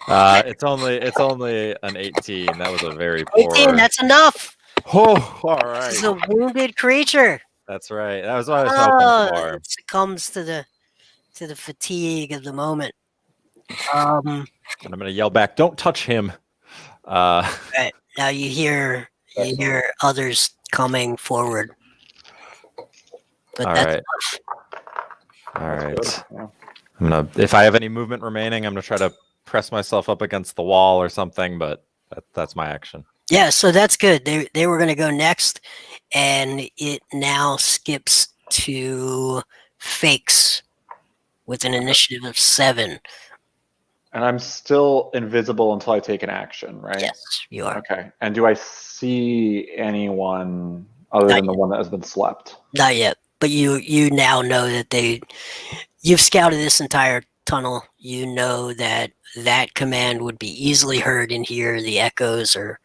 Speaker 4: It's only an 18. That was a very poor.
Speaker 1: 18. That's enough.
Speaker 4: Oh, all right.
Speaker 1: This is a wounded creature.
Speaker 4: That's right. That was what I was hoping for.
Speaker 1: It succumbs to the fatigue of the moment.
Speaker 4: And I'm gonna yell back, "Don't touch him!"
Speaker 1: Right. Now you hear others coming forward. But
Speaker 4: All
Speaker 1: that's
Speaker 4: right. All right.
Speaker 3: Good. Yeah.
Speaker 4: I'm gonna, if I have any movement remaining, I'm gonna try to press myself up against the wall or something. But that's my action.
Speaker 1: yeah, so that's good. They were gonna go next, and it now skips to Fakes with an initiative of 7.
Speaker 3: And I'm still invisible until I take an action, right?
Speaker 1: Yes, you are.
Speaker 3: Okay. And do I see anyone other
Speaker 1: Not
Speaker 3: than the one that has been slept?
Speaker 1: Not yet, but you now know that you've scouted this entire tunnel. You know that command would be easily heard in here. The echoes or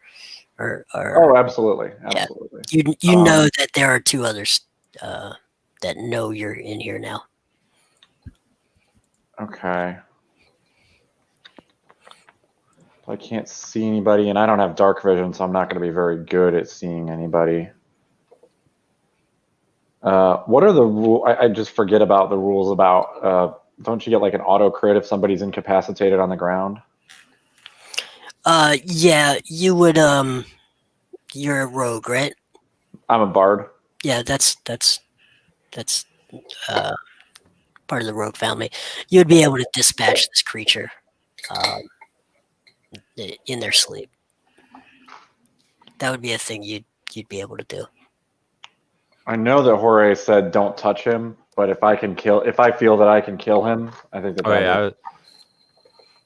Speaker 3: Oh, absolutely.
Speaker 1: Yeah.
Speaker 3: Absolutely.
Speaker 1: you know that there are 2 others that know you're in here now.
Speaker 3: Okay. I can't see anybody, and I don't have dark vision, so I'm not going to be very good at seeing anybody. What are the rules? I just forget about the rules about. Don't you get like an auto crit if somebody's incapacitated on the ground?
Speaker 1: Yeah, you would. You're a rogue, right?
Speaker 3: I'm a bard.
Speaker 1: Yeah, that's part of the rogue family. You'd be able to dispatch this creature in their sleep. That would be a thing you'd be able to do.
Speaker 3: I know that Jorge said don't touch him, but if I feel that I can kill him, I think that.
Speaker 4: Oh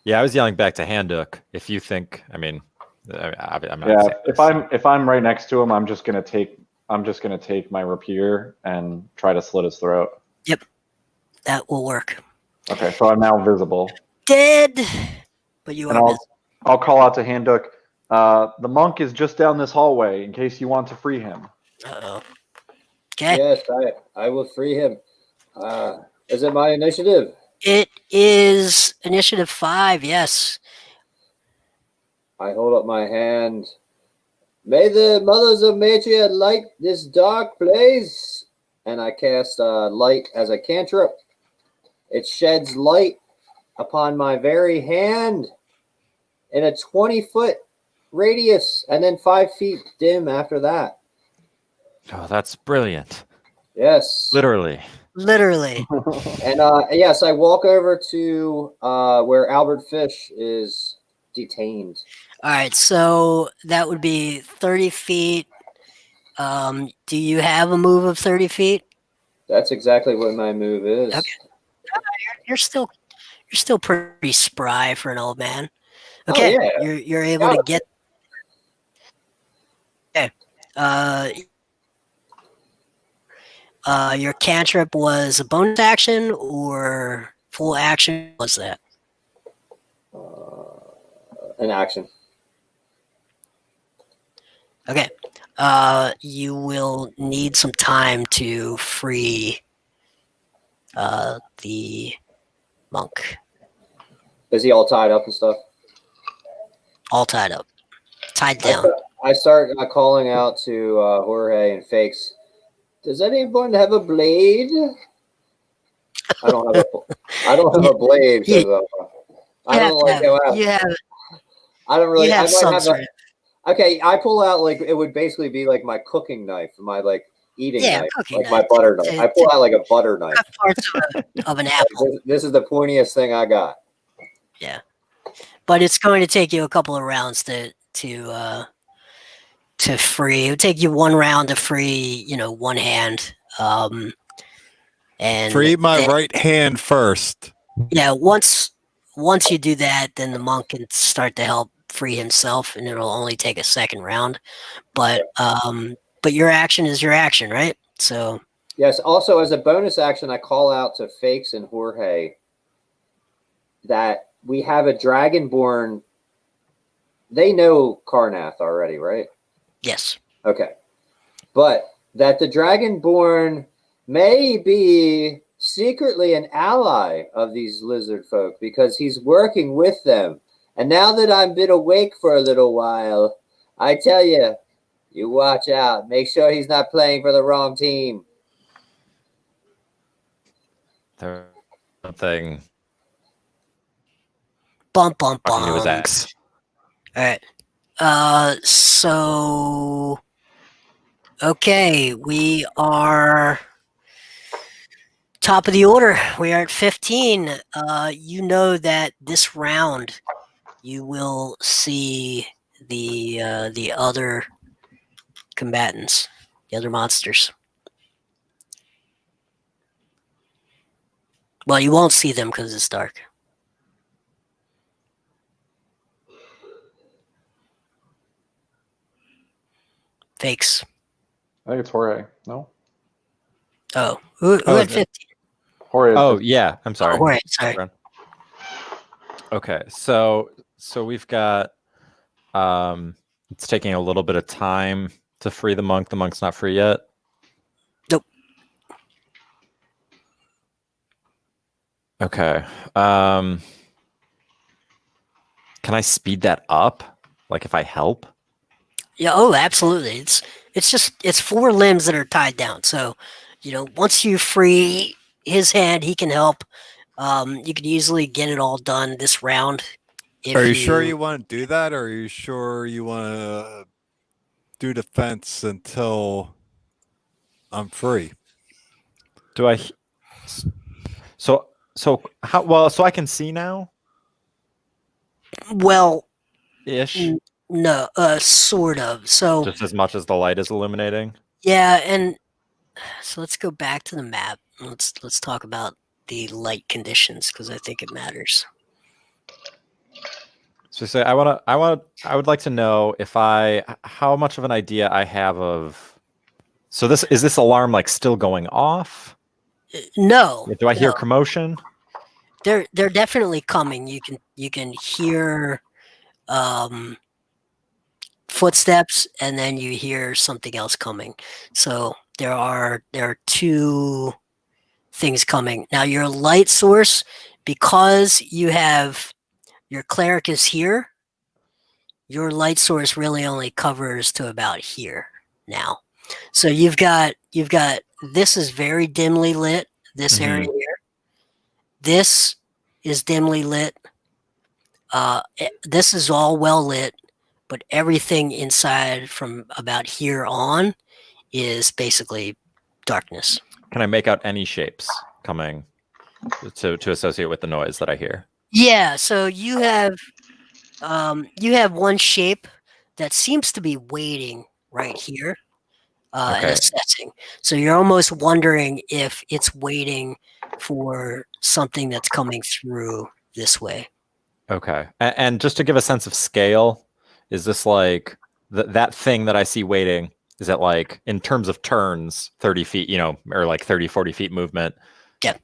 Speaker 4: yeah, I was yelling back to Handuk. If you think, I'm not.
Speaker 3: Yeah,
Speaker 4: saying this.
Speaker 3: if I'm right next to him, I'm just gonna take my rapier and try to slit his throat.
Speaker 1: Yep, that will work.
Speaker 3: Okay, so I'm now visible.
Speaker 1: Dead, but you
Speaker 3: And
Speaker 1: are.
Speaker 3: I'll call out to Handuk. The monk is just down this hallway in case you want to free him.
Speaker 1: Uh-oh. Okay.
Speaker 7: Yes, I will free him. Is it my initiative?
Speaker 1: It is initiative 5. Yes.
Speaker 7: I hold up my hand. May the mothers of Matria light this dark place. And I cast light as a cantrip. It sheds light upon my very hand in a 20-foot radius, and then 5 feet dim after that.
Speaker 4: Oh, that's brilliant.
Speaker 7: Yes.
Speaker 4: Literally.
Speaker 7: And yes, I walk over to where Albert Fish is detained.
Speaker 1: All right, so that would be 30 feet. Do you have a move of 30 feet?
Speaker 7: That's exactly what my move is.
Speaker 1: Okay. You're still pretty spry for an old man.
Speaker 7: Oh,
Speaker 1: Okay,
Speaker 7: yeah.
Speaker 1: you're able to get. Okay. Your cantrip was a bonus action or full action? Was that
Speaker 7: An action?
Speaker 1: Okay. You will need some time to free the monk.
Speaker 7: Is he all tied up and stuff?
Speaker 1: All tied up. Tied down.
Speaker 7: I start calling out to Jorge and Fakes. Does anyone have a blade? I don't have a blade because I don't like how I don't really. I might have a, okay, I pull out like it would basically be like my cooking knife, my like eating knife, like my butter knife. I pull out like a butter knife.
Speaker 1: Parts of an apple.
Speaker 7: This is the pointiest thing I got.
Speaker 1: Yeah, but it's going to take you a couple of rounds to free. It would take you 1 round to free, one hand. And
Speaker 6: free my right hand first.
Speaker 1: Yeah, once you do that, then the monk can start to help free himself, and it'll only take a second round. But your action is your action, right? So
Speaker 7: yes. Also, as a bonus action, I call out to Fakes and Jorge that we have a dragonborn. They know Karnath already, right?
Speaker 1: Yes.
Speaker 7: Okay. But that the dragonborn may be secretly an ally of these lizard folk because he's working with them. And now that I've been awake for a little while, I tell you, you watch out. Make sure he's not playing for the wrong team.
Speaker 4: There's something.
Speaker 1: Bump.
Speaker 4: Talking to his ex.
Speaker 1: All right. So okay, we are top of the order. We are at 15. You know that this round you will see the other combatants, the other monsters. Well, you won't see them because it's dark. Fakes.
Speaker 3: I think it's Jorge. No?
Speaker 1: Oh, who
Speaker 4: Oh,
Speaker 1: had
Speaker 4: is it?
Speaker 1: 15?
Speaker 3: Jorge.
Speaker 4: Oh yeah, I'm sorry.
Speaker 1: Oh, Jorge, sorry.
Speaker 4: Okay, so we've got it's taking a little bit of time to free the monk. The monk's not free yet.
Speaker 1: Nope.
Speaker 4: Okay. Can I speed that up? Like if I help?
Speaker 1: Yeah, oh, absolutely. It's 4 limbs that are tied down. So, once you free his hand, he can help. You can easily get it all done this round. If
Speaker 6: Are you sure you want to do that, or are you sure you want to do defense until I'm free?
Speaker 4: Do I? So how well? So I can see now.
Speaker 1: Well,
Speaker 4: Ish.
Speaker 1: no, sort of. So
Speaker 4: Just as much as the light is illuminating.
Speaker 1: yeah, and so let's go back to the map. Let's talk about the light conditions because I think it matters.
Speaker 4: So say I would like to know how much of an idea I have of. So is this alarm like still going off?
Speaker 1: No.
Speaker 4: Do I hear
Speaker 1: no.
Speaker 4: commotion?
Speaker 1: They're definitely coming. You can hear footsteps, and then you hear something else coming. So there are 2 things coming. Now your light source, because you have your cleric is here, your light source really only covers to about here now. So you've got this is very dimly lit, this area here. This is dimly lit. This is all well lit, but everything inside from about here on is basically darkness.
Speaker 4: Can I make out any shapes coming to associate with the noise that I hear?
Speaker 1: Yeah, so you have one shape that seems to be waiting right here and assessing. So you're almost wondering if it's waiting for something that's coming through this way.
Speaker 4: Okay. And just to give a sense of scale, is this like that thing that I see waiting? Is it like in terms of turns, 30 feet, or like 30, 40 feet movement?
Speaker 1: Yeah.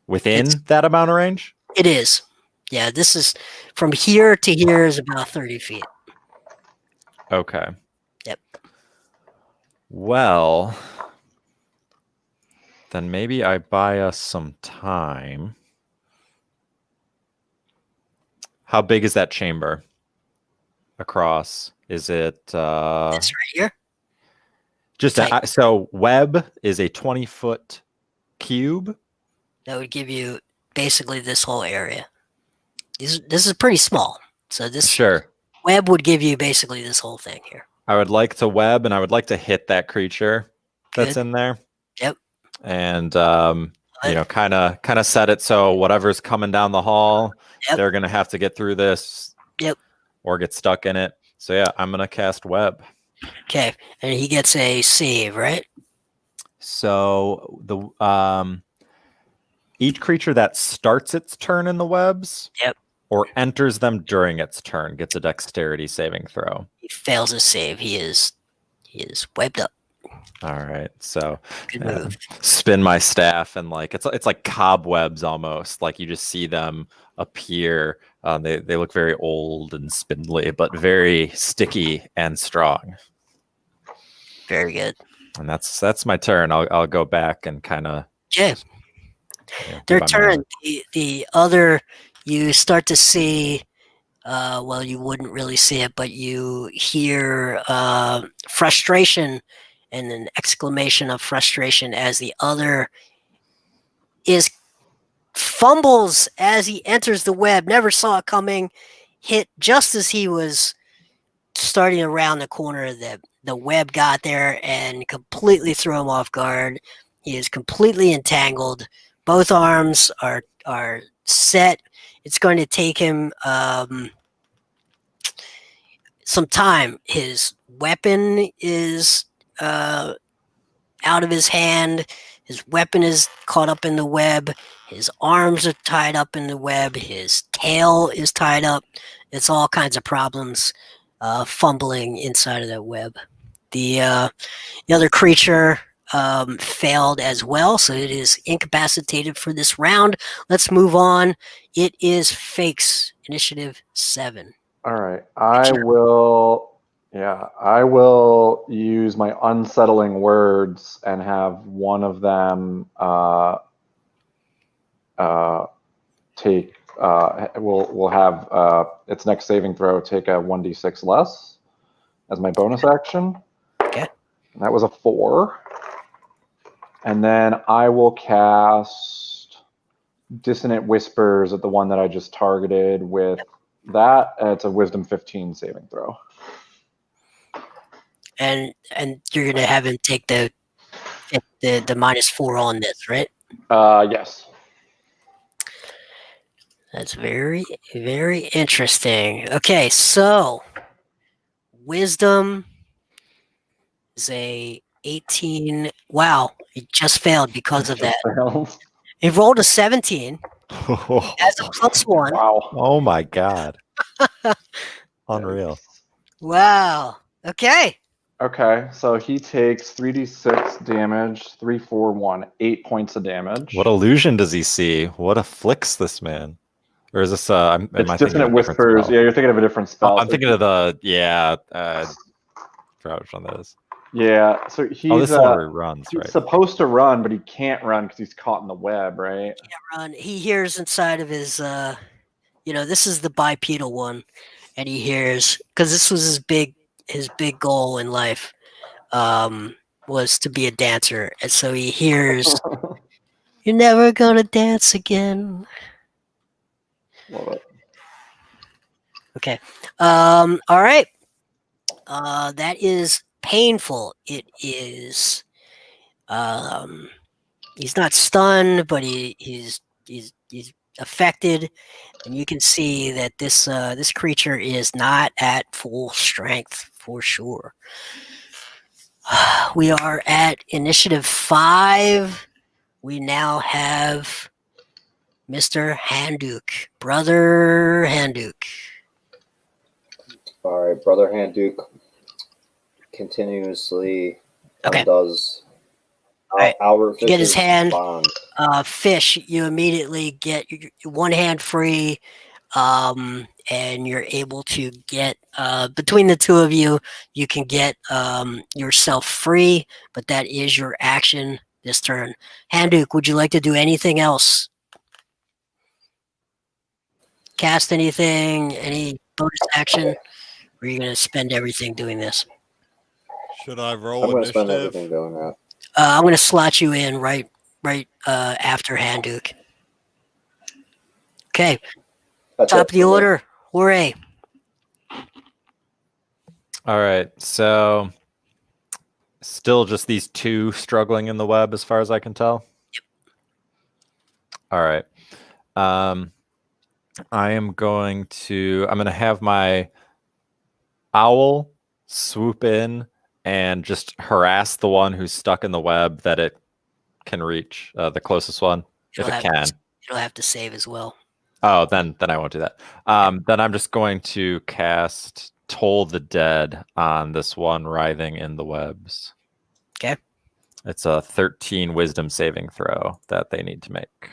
Speaker 4: Within that amount of range?
Speaker 1: It is. Yeah, this is from here to here is about 30 feet.
Speaker 4: Okay.
Speaker 1: Yep.
Speaker 4: Well, then maybe I buy us some time. How big is that chamber across? Is it
Speaker 1: It's right here.
Speaker 4: just so web is a 20-foot cube?
Speaker 1: That would give you basically this whole area. This is pretty small. So this web would give you basically this whole thing here.
Speaker 4: I would like to web, and I would like to hit that creature that's in there.
Speaker 1: Yep.
Speaker 4: And kind of set it so whatever's coming down the hall, they're gonna have to get through this.
Speaker 1: Yep.
Speaker 4: Or get stuck in it. So yeah, I'm gonna cast web.
Speaker 1: Okay, and he gets a save, right?
Speaker 4: So the each creature that starts its turn in the webs, or enters them during its turn, gets a dexterity saving throw.
Speaker 1: He fails a save. He is webbed up.
Speaker 4: All right, so spin my staff, and like it's like cobwebs almost. Like you just see them appear. They look very old and spindly, but very sticky and strong.
Speaker 1: Very good.
Speaker 4: And that's my turn. I'll go back and kind of
Speaker 1: their turn. The other, you start to see. Well, you wouldn't really see it, but you hear frustration and an exclamation of frustration as the other fumbles as he enters the web. Never saw it coming. Hit just as he was starting around the corner, the web got there and completely threw him off guard. He is completely entangled. Both arms are set. It's going to take him some time. His weapon is out of his hand. His weapon is caught up in the web. His arms are tied up in the web. His tail is tied up. It's all kinds of problems fumbling inside of that web. The other creature failed as well, so it is incapacitated for this round. Let's move on. It is Fake's initiative 7.
Speaker 3: All right. I will use my unsettling words and have one of them take. We'll have its next saving throw take a 1d6 less as my bonus action.
Speaker 1: Okay.
Speaker 3: And that was a 4. And then I will cast Dissonant Whispers at the one that I just targeted with that. It's a Wisdom 15 saving throw.
Speaker 1: And you're gonna have him take the -4 on this, right?
Speaker 3: Yes.
Speaker 1: That's very, very interesting. Okay, so Wisdom is a 18. Wow, he just failed because of that. He rolled a 17 as a +1.
Speaker 3: Wow.
Speaker 4: Oh my god. Unreal.
Speaker 1: Wow. Okay.
Speaker 3: Okay, so he takes 3d6 damage, 3, 4, 1, 8 points of damage.
Speaker 4: What illusion does he see? What afflicts this man? Or is this am I
Speaker 3: It's
Speaker 4: thinking
Speaker 3: Dissonant
Speaker 4: of a different
Speaker 3: Whispers.
Speaker 4: spell?
Speaker 3: Yeah, you're thinking of a different spell.
Speaker 4: I'm thinking of the forgot which one that is.
Speaker 3: Yeah, so he's
Speaker 4: Oh, this is where he runs,
Speaker 3: he's
Speaker 4: right?
Speaker 3: supposed to run, but he can't run because he's caught in the web, right?
Speaker 1: Run. He hears inside of his, this is the bipedal one, and he hears, because this was his big goal in life, was to be a dancer, and so he hears, "You're never gonna dance again."
Speaker 3: Love it.
Speaker 1: Okay. All right. That is painful. It is. He's not stunned, but he's affected, and you can see that this creature is not at full strength for sure. We are at initiative 5. We now have Mr. Handuk, Brother Handuk.
Speaker 7: All right, Brother Handuk continuously
Speaker 1: Okay.
Speaker 7: does
Speaker 1: Right.
Speaker 7: Albert
Speaker 1: Get his
Speaker 7: Fish's
Speaker 1: hand.
Speaker 7: bond.
Speaker 1: Fish, you immediately get one hand free, and you're able to get, between the two of you, you can get yourself free, but that is your action this turn. Handuk, would you like to do anything else? Cast anything, any bonus action? Or are you going to spend everything doing this?
Speaker 6: Should I roll
Speaker 7: I'm going to spend
Speaker 6: initiative?
Speaker 7: everything doing that.
Speaker 1: I'm going to slot you in right after Handuk. Okay,
Speaker 7: That's
Speaker 1: top
Speaker 7: it
Speaker 1: of the
Speaker 7: for me.
Speaker 1: order, Jorge.
Speaker 4: All right, so still just these two struggling in the web as far as I can tell?
Speaker 1: Yep.
Speaker 4: All right. I'm going to have my owl swoop in and just harass the one who's stuck in the web that it can reach, the closest one, if it can.
Speaker 1: It'll have to save as well.
Speaker 4: Oh, then I won't do that. Then I'm just going to cast Toll the Dead on this one writhing in the webs.
Speaker 1: Okay.
Speaker 4: It's a 13 wisdom saving throw that they need to make.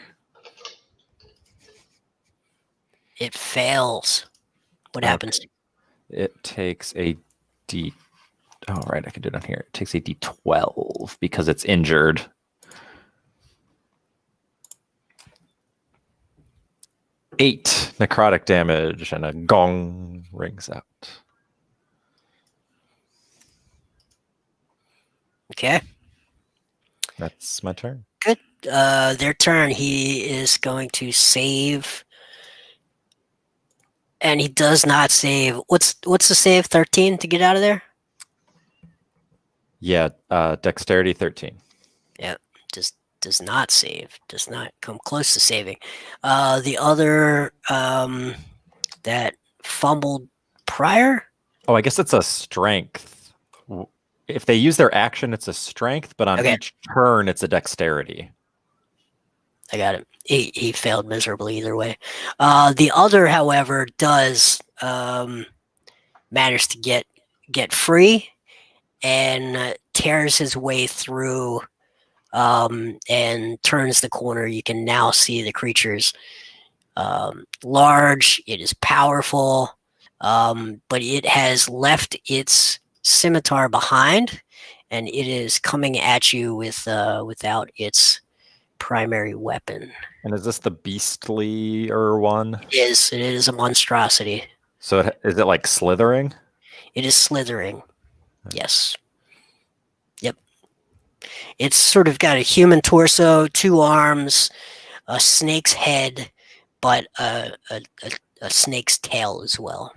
Speaker 1: It fails. What happens?
Speaker 4: It takes a D. Oh, right. I can do it on here. It takes a D12 because it's injured. Eight necrotic damage, and a gong rings out.
Speaker 1: Okay.
Speaker 4: That's my turn.
Speaker 1: Good. Their turn. He is going to save And he does not save. What's the save? 13 to get out of there?
Speaker 4: Yeah, dexterity 13.
Speaker 1: Yeah, just does not save. Does not come close to saving. The other that fumbled prior.
Speaker 4: Oh, I guess it's a strength. If they use their action, it's a strength, but on
Speaker 1: Okay.
Speaker 4: each turn, it's a dexterity.
Speaker 1: I got it. He failed miserably either way. The other, however, does manage to get free and tears his way through and turns the corner. You can now see the creature's large. It is powerful, but it has left its scimitar behind, and it is coming at you with without its primary weapon.
Speaker 4: And is this the beastly one?
Speaker 1: It is a monstrosity.
Speaker 4: So is it like slithering?
Speaker 1: It is slithering. Yes. Yep. It's sort of got a human torso, 2 arms, a snake's head, but a snake's tail as well.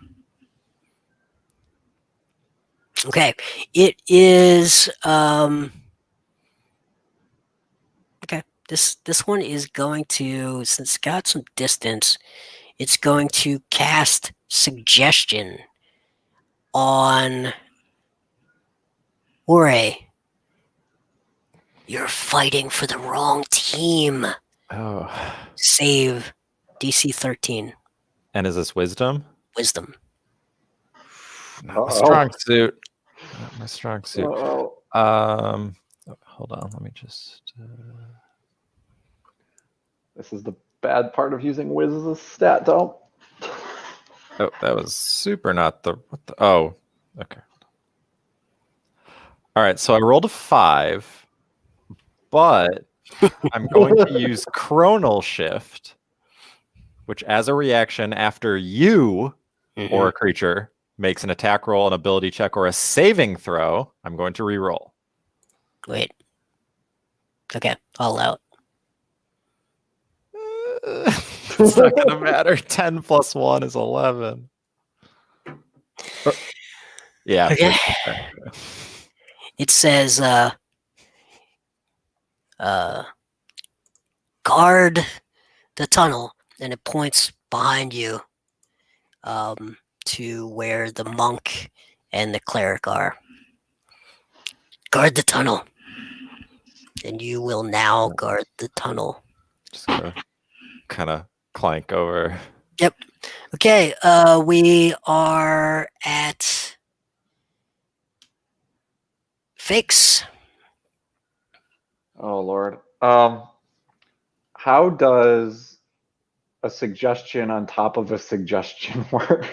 Speaker 1: Okay. It is okay. This one is going to, since it's got some distance, it's going to cast Suggestion on Ore. You're fighting for the wrong team.
Speaker 4: Oh.
Speaker 1: Save DC 13.
Speaker 4: And is this wisdom?
Speaker 1: Wisdom.
Speaker 4: Not my strong suit. Not my strong suit.
Speaker 3: Uh-oh.
Speaker 4: Hold on. Let me just.
Speaker 3: This is the bad part of using Wiz as a stat dump.
Speaker 4: Oh, that was super not the. What the? Oh, okay. All right. So I rolled a 5, but I'm going to use Chronal Shift, which, as a reaction after you or a creature makes an attack roll, an ability check, or a saving throw, I'm going to reroll.
Speaker 1: Wait. Okay, all out.
Speaker 4: It's not going to matter. 10 plus 1 is 11. Yeah.
Speaker 1: Okay. It says, guard the tunnel, and it points behind you to where the monk and the cleric are. Guard the tunnel. And you will now guard the tunnel.
Speaker 4: Just gonna kind of clank over.
Speaker 1: Yep. Okay, we are at Fix.
Speaker 3: Oh Lord. How does a suggestion on top of a suggestion work?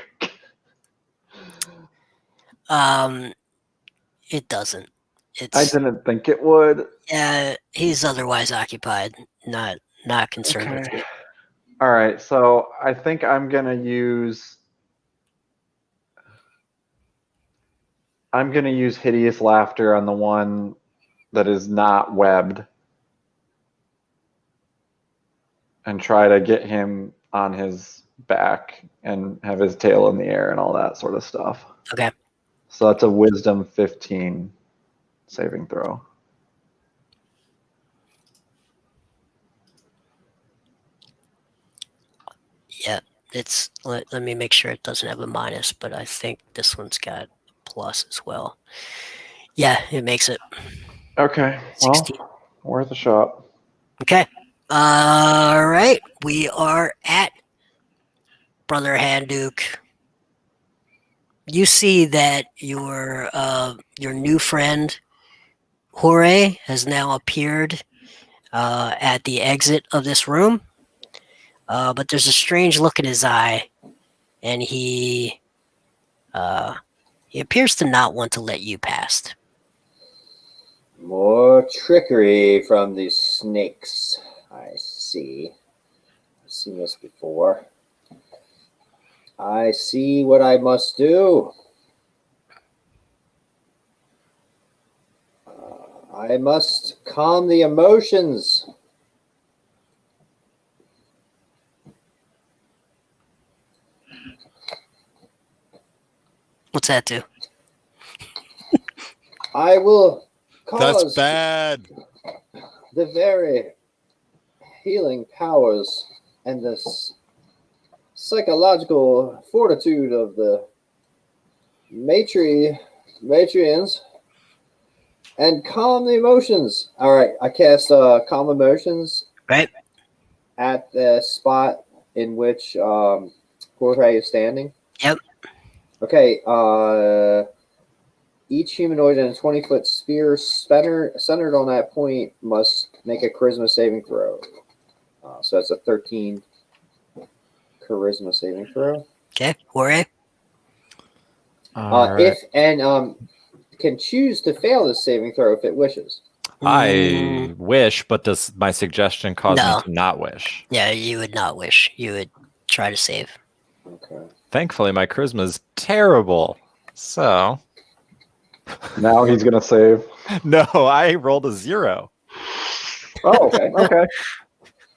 Speaker 1: It doesn't.
Speaker 3: I didn't think it would.
Speaker 1: Yeah, he's otherwise occupied, not concerned with you.
Speaker 3: All right, so I think I'm gonna use Hideous Laughter on the one that is not webbed and try to get him on his back and have his tail in the air and all that sort of stuff.
Speaker 1: Okay.
Speaker 3: So that's a Wisdom 15 saving throw.
Speaker 1: Yeah, it's let me make sure it doesn't have a minus, but I think this one's got a plus as well. Yeah, it makes it.
Speaker 3: Okay,
Speaker 1: 16.
Speaker 3: well, worth a shot.
Speaker 1: Okay. All right. We are at Brother Handuke. You see that your new friend Hore has now appeared at the exit of this room. But there's a strange look in his eye, and he appears to not want to let you past.
Speaker 7: More trickery from these snakes. I see. I've seen this before. I see what I must do. I must calm the emotions.
Speaker 1: that do?
Speaker 7: I will
Speaker 6: That's
Speaker 7: cause
Speaker 6: bad.
Speaker 7: the very healing powers and the psychological fortitude of the matrians and calm the emotions. All right, I cast calm emotions
Speaker 1: Right.
Speaker 7: at the spot in which Jorge is standing.
Speaker 1: Yep.
Speaker 7: Okay. Each humanoid in a 20-foot sphere centered on that point must make a charisma saving throw. So that's a 13 charisma saving throw.
Speaker 1: Okay. Jorge.
Speaker 4: All right.
Speaker 7: Can choose to fail this saving throw if it wishes.
Speaker 4: I wish, but does my suggestion cause
Speaker 1: No.
Speaker 4: me to not wish?
Speaker 1: Yeah, you would not wish. You would try to save.
Speaker 7: Okay.
Speaker 4: Thankfully, my charisma is terrible. So,
Speaker 3: Now he's gonna save.
Speaker 4: no, I rolled a 0.
Speaker 3: Oh,
Speaker 7: Okay.
Speaker 3: okay.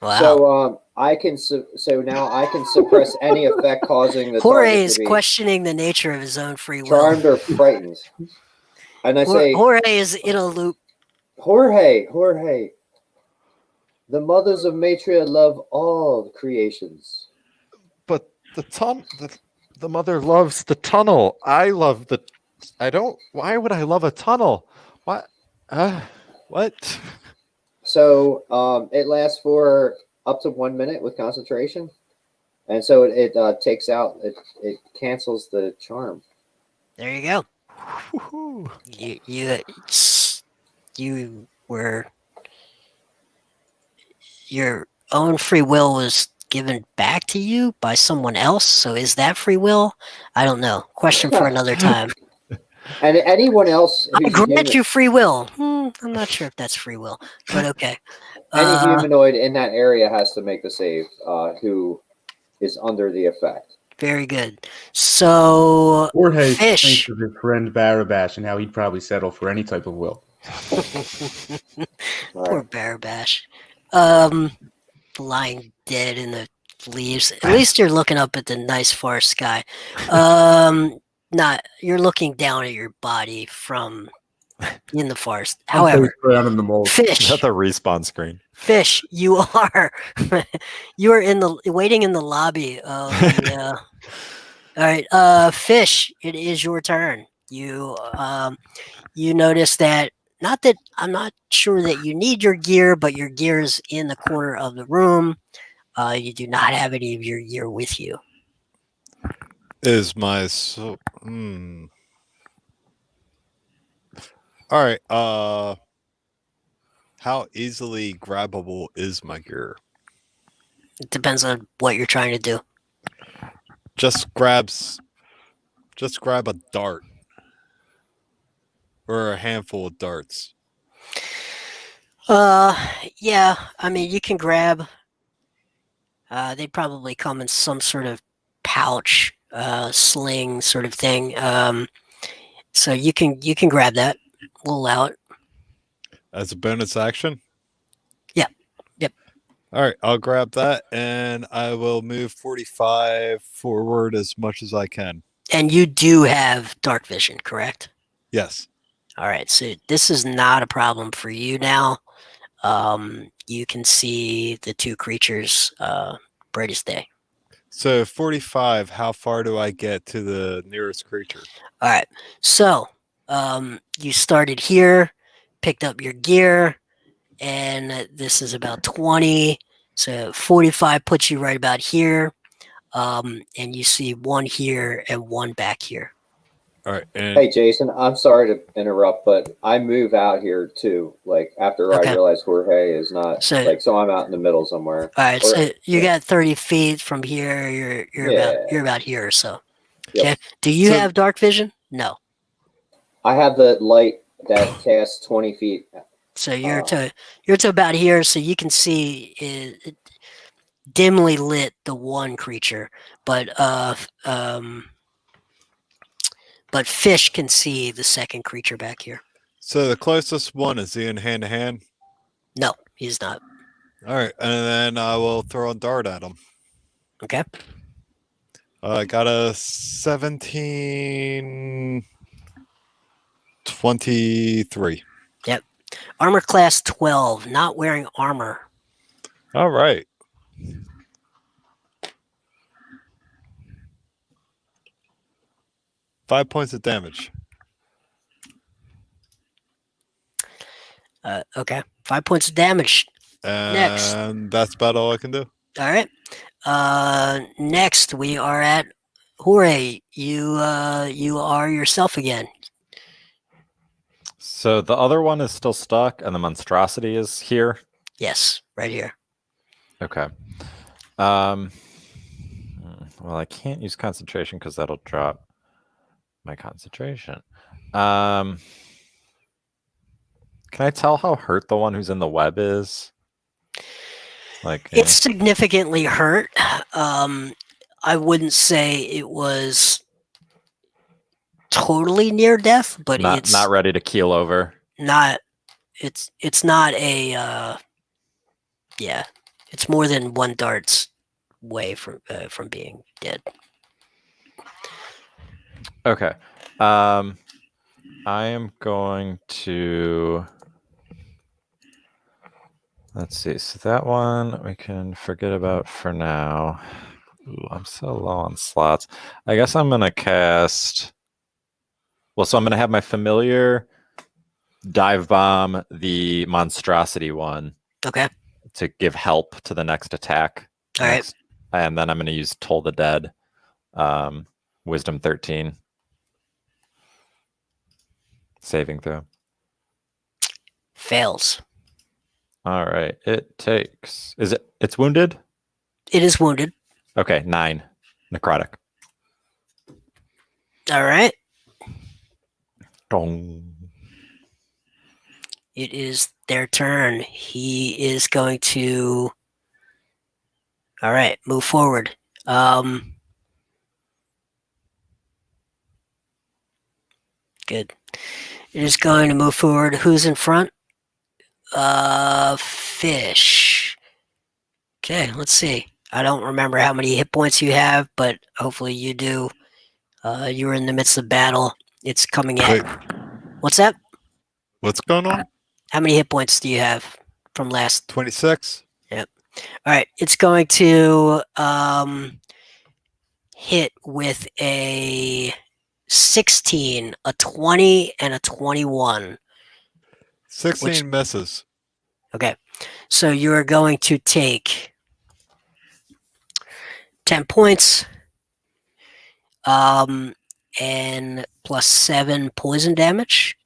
Speaker 1: Wow.
Speaker 7: So I can so now I can suppress any effect causing the
Speaker 1: Jorge
Speaker 7: target
Speaker 1: is
Speaker 7: to be
Speaker 1: questioning the nature of his own free will.
Speaker 7: charmed or frightened. And I say,
Speaker 1: Jorge is in a loop.
Speaker 7: Jorge, the mothers of Matria love all creations.
Speaker 4: But the mother loves the tunnel. I love the. I don't. Why would I love a tunnel? What? What?
Speaker 7: So it lasts for up to 1 minute with concentration, and so it takes out it cancels the charm.
Speaker 1: There you go.
Speaker 4: Woo-hoo.
Speaker 1: You were, your own free will was given back to you by someone else. So is that free will? I don't know. Question for another time.
Speaker 7: And anyone else
Speaker 1: I
Speaker 7: who's
Speaker 1: grant you free will. I'm not sure if that's free will, but okay.
Speaker 7: any humanoid in that area has to make the save who is under the effect.
Speaker 1: Very good. So
Speaker 2: Jorge
Speaker 1: Fish.
Speaker 2: thinks of his friend Barabash and how he'd probably settle for any type of will.
Speaker 1: Poor Barabash. Lying dead in the leaves. At least you're looking up at the nice far sky. You're looking down at your body from in the forest. However,
Speaker 2: Around in the mold.
Speaker 1: Fish,
Speaker 4: That's a respawn screen.
Speaker 1: Fish, you are waiting in the lobby of the all right, Fish, it is your turn. You notice that, not that I'm not sure that you need your gear, but your gear is in the corner of the room. You do not have any of your gear with you.
Speaker 6: Is my All right. How easily grabbable is my gear?
Speaker 1: It depends on what you're trying to do.
Speaker 6: Just grab a dart or a handful of darts.
Speaker 1: Yeah, I mean, you can grab, they probably come in some sort of pouch, sling sort of thing. So you can grab that. We'll allow it.
Speaker 6: As a bonus action?
Speaker 1: Yeah. Yep.
Speaker 6: All right, I'll grab that and I will move 45 forward as much as I can.
Speaker 1: And you do have dark vision, correct?
Speaker 6: Yes.
Speaker 1: All right, so this is not a problem for you now. You can see the two creatures bright as day.
Speaker 6: So 45, how far do I get to the nearest creature?
Speaker 1: All right, so you started here, picked up your gear, and this is about 20. So 45 puts you right about here. And you see one here and one back here.
Speaker 6: All right. And
Speaker 7: Hey, Jason, I'm sorry to interrupt, but I move out here too. Like after
Speaker 1: Okay.
Speaker 7: I realize Jorge is not
Speaker 1: So-
Speaker 7: so I'm out in the middle somewhere.
Speaker 1: All right,
Speaker 7: Or-
Speaker 1: so you got 30 feet from here. You're about here or so.
Speaker 7: Yep.
Speaker 1: Okay. Do you
Speaker 6: So-
Speaker 1: have dark vision? No.
Speaker 7: I have the light that casts 20 feet.
Speaker 1: So you're to about here, so you can see it dimly lit the one creature, but Fish can see the second creature back here.
Speaker 6: so the closest one is he in hand to hand?
Speaker 1: No, he's not.
Speaker 6: All right. And then I will throw a dart at him.
Speaker 1: Okay.
Speaker 6: I got a 1723.
Speaker 1: Armor class 12, not wearing armor.
Speaker 6: All right. Five points of damage.
Speaker 1: Okay. 5 points of damage.
Speaker 6: And
Speaker 1: Next.
Speaker 6: that's about all I can do.
Speaker 1: All right. Next we are at Hooray. You are yourself again.
Speaker 4: So the other one is still stuck, and the monstrosity is here.
Speaker 1: Yes, right here.
Speaker 4: Okay. Well, I can't use concentration because that'll drop my concentration. Can I tell how hurt the one who's in the web is? Like,
Speaker 1: It's significantly hurt. I wouldn't say it was totally near death, but it's
Speaker 4: not ready to keel over.
Speaker 1: not. It's not a. Yeah, it's more than one dart's way from being dead.
Speaker 4: Okay. I am going to. Let's see. So that one we can forget about for now. Ooh, I'm so low on slots. I guess I'm going to cast. Well, so I'm going to have my familiar dive bomb the monstrosity one.
Speaker 1: Okay.
Speaker 4: To give help to the next attack.
Speaker 1: All right.
Speaker 4: And then I'm going to use Toll the Dead. Wisdom 13. Saving throw.
Speaker 1: Fails.
Speaker 4: All right. It takes. It's wounded?
Speaker 1: It is wounded.
Speaker 4: Okay, 9. Necrotic.
Speaker 1: All right.
Speaker 4: Dong.
Speaker 1: It is their turn. He is going to. All right, move forward. Good. It is going to move forward. Who's in front? Fish. Okay, let's see. I don't remember how many hit points you have, but hopefully you do. You were in the midst of battle. It's coming at.
Speaker 6: Wait,
Speaker 1: What's that?
Speaker 6: what's going on?
Speaker 1: How many hit points do you have from last?
Speaker 6: 26.
Speaker 1: All right, it's going to hit with a 16, a 20, and a 21.
Speaker 6: 16 misses.
Speaker 1: Okay, so you are going to take 10 points, and plus 7 poison damage.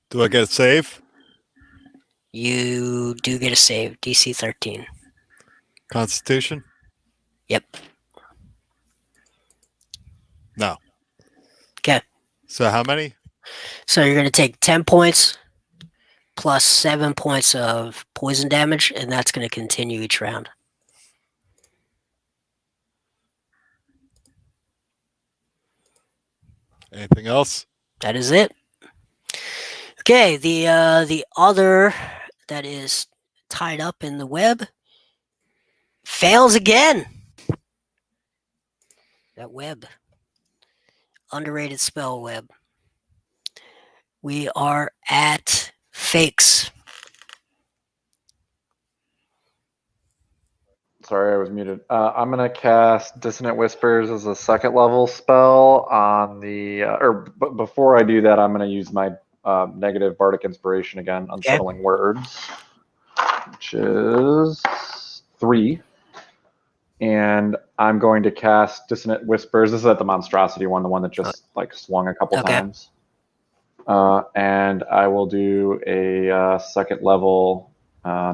Speaker 6: Do I get a save?
Speaker 1: You do get a save, DC 13.
Speaker 6: Constitution?
Speaker 1: Yep.
Speaker 6: No.
Speaker 1: Okay.
Speaker 6: So how many?
Speaker 1: So you're going to take 10 points plus 7 points of poison damage, and that's going to continue each round.
Speaker 6: Anything else?
Speaker 1: That is it. Okay, the other that is tied up in the web fails again. That web. Underrated spell web. We are at fakes.
Speaker 3: Sorry, I was muted. I'm going to cast Dissonant Whispers as a second level spell on the. Before I do that, I'm going to use my negative Bardic Inspiration again, Unsettling Words, which is 3. And I'm going to cast Dissonant Whispers. This is at the Monstrosity one, the one that just swung a couple times. And I will do a second level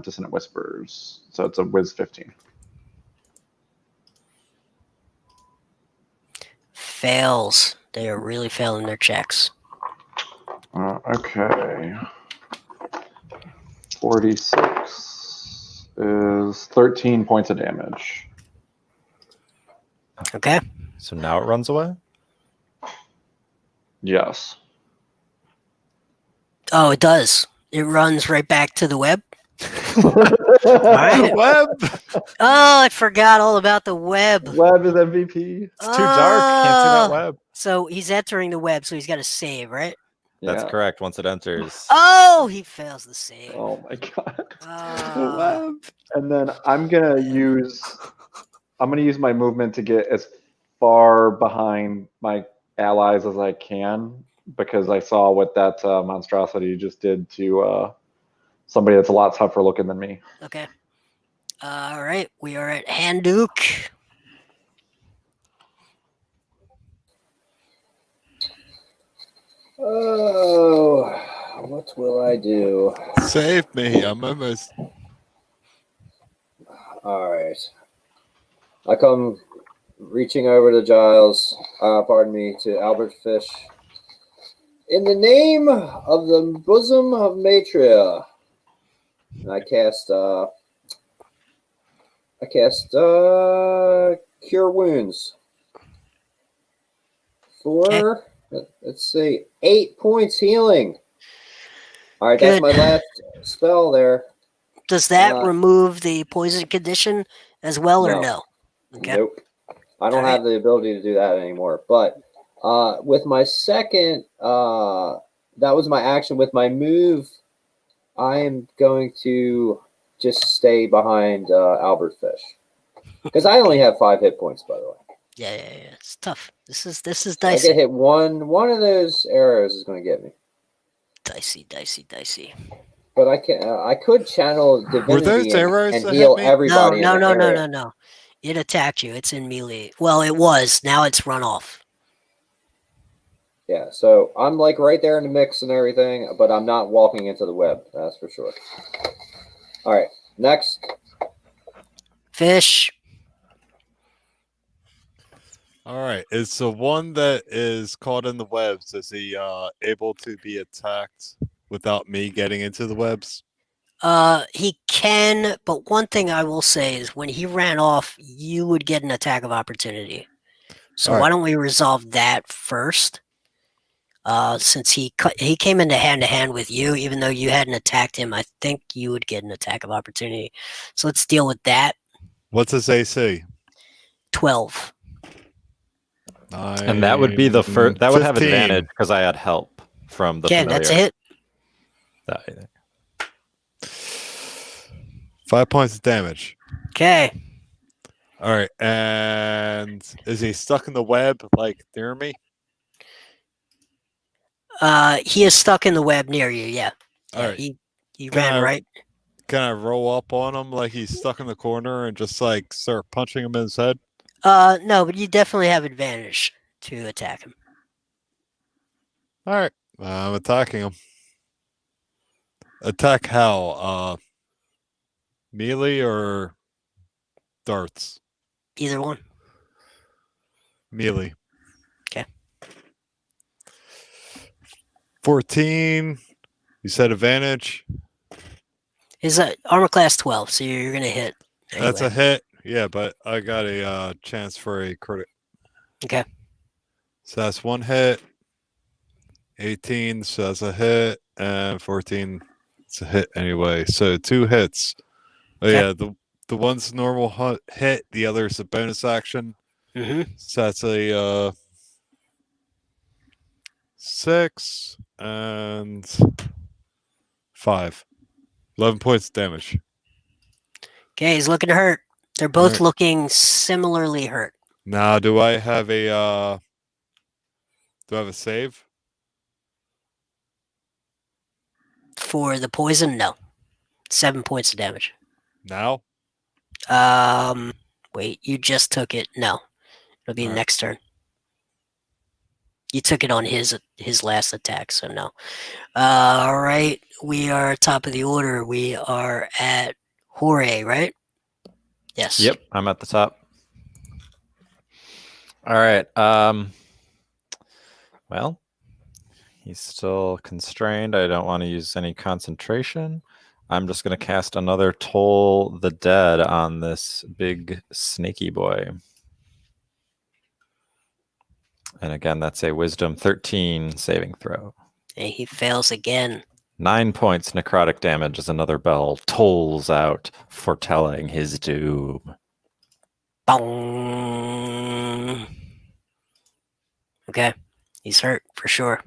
Speaker 3: Dissonant Whispers. So it's a Wiz 15.
Speaker 1: Fails. They are really failing their checks.
Speaker 3: Okay. 46 is 13 points of damage.
Speaker 1: Okay.
Speaker 4: So now it runs away?
Speaker 3: Yes.
Speaker 1: Oh, it does. It runs right back to the web. right.
Speaker 6: Web.
Speaker 1: Oh, I forgot all about the web.
Speaker 3: Web is MVP.
Speaker 4: It's too dark. Can't see that
Speaker 1: Oh.
Speaker 4: web.
Speaker 1: So he's entering the web, so he's got to save, right?
Speaker 4: That's
Speaker 3: Yeah.
Speaker 4: correct. Once it enters.
Speaker 1: Oh, he fails the save.
Speaker 3: Oh my god.
Speaker 1: Ah.
Speaker 3: And then I'm gonna use my movement to get as far behind my allies as I can, because I saw what that monstrosity just did to somebody that's a lot tougher looking than me.
Speaker 1: Okay. All right, we are at Handuk.
Speaker 7: Oh, what will I do?
Speaker 6: Save me. I'm almost.
Speaker 7: All right. I come reaching over to Giles, pardon me, to Albert Fish. In the name of the bosom of Matria, and I cast Cure Wounds for, let's see, 8 points healing. All right, that's
Speaker 1: Good.
Speaker 7: my last spell there.
Speaker 1: Does that remove the poison condition as well, or no? Okay.
Speaker 7: Nope. I don't have the ability to do that anymore. But with my second, that was my action. With my move, I am going to just stay behind Albert Fish. Because I only have 5 hit points, by the way.
Speaker 1: Yeah. It's tough. This is
Speaker 7: I
Speaker 1: dicey.
Speaker 7: get hit one of those arrows is going to get me.
Speaker 1: Dicey.
Speaker 7: But I could channel divinity
Speaker 6: Were those arrows
Speaker 7: and
Speaker 6: that
Speaker 7: heal
Speaker 6: hit me?
Speaker 7: everybody.
Speaker 1: No. It attacked you. It's in melee. Well, it was. Now it's run off.
Speaker 7: Yeah, so I'm like right there in the mix and everything, but I'm not walking into the web. That's for sure. All right, next.
Speaker 1: Fish.
Speaker 6: All right. Is the one that is caught in the webs, is he able to be attacked without me getting into the webs?
Speaker 1: He can, but one thing I will say is when he ran off, you would get an attack of opportunity. So
Speaker 6: All
Speaker 1: why
Speaker 6: right.
Speaker 1: don't we resolve that first? Since he came into hand with you, even though you hadn't attacked him, I think you would get an attack of opportunity. So let's deal with that.
Speaker 6: What's his AC?
Speaker 1: 12.
Speaker 4: And that would be the first. That would have
Speaker 6: 15.
Speaker 4: advantage because I had help from the
Speaker 1: Okay,
Speaker 4: familiar.
Speaker 1: that's a hit.
Speaker 4: That-
Speaker 6: 5 points of damage.
Speaker 1: Okay.
Speaker 6: All right. And is he stuck in the web like near me?
Speaker 1: He is stuck in the web near you. Yeah.
Speaker 6: All right.
Speaker 1: He ran right.
Speaker 6: Can I roll up on him like he's stuck in the corner and just like start punching him in his head?
Speaker 1: No, but you definitely have advantage to attack him.
Speaker 6: All right. I'm attacking him. Attack how? Melee or darts?
Speaker 1: Either one.
Speaker 6: Melee.
Speaker 1: Okay.
Speaker 6: 14. You said advantage.
Speaker 1: His armor class 12, so you're gonna hit.
Speaker 6: That's a
Speaker 1: anyway.
Speaker 6: hit. Yeah, but I got a chance for a crit.
Speaker 1: Okay.
Speaker 6: So that's one hit. 18, so that's a hit. And 14, it's a hit anyway. So 2 hits. Oh
Speaker 1: Okay.
Speaker 6: yeah, the one's normal hit, the other's a bonus action.
Speaker 1: Mm-hmm.
Speaker 6: So that's a 6 and 5. 11 points of damage.
Speaker 1: Okay, he's looking hurt. They're both
Speaker 6: Alright.
Speaker 1: looking similarly hurt.
Speaker 6: Now, do I have a save?
Speaker 1: For the poison, no. 7 points of damage.
Speaker 6: Now?
Speaker 1: Wait, you just took it. No. It'll be
Speaker 6: Alright.
Speaker 1: next turn. You took it on his last attack, so no. All right, we are top of the order. We are at Jorge, right? Yes.
Speaker 4: Yep, I'm at the top. All right. Well, he's still constrained. I don't want to use any concentration. I'm just going to cast another Toll the Dead on this big snaky boy. And again, that's a Wisdom 13 saving throw.
Speaker 1: And he fails again.
Speaker 4: 9 points necrotic damage as another bell tolls out, foretelling his doom.
Speaker 1: Bong. Okay, he's hurt for sure.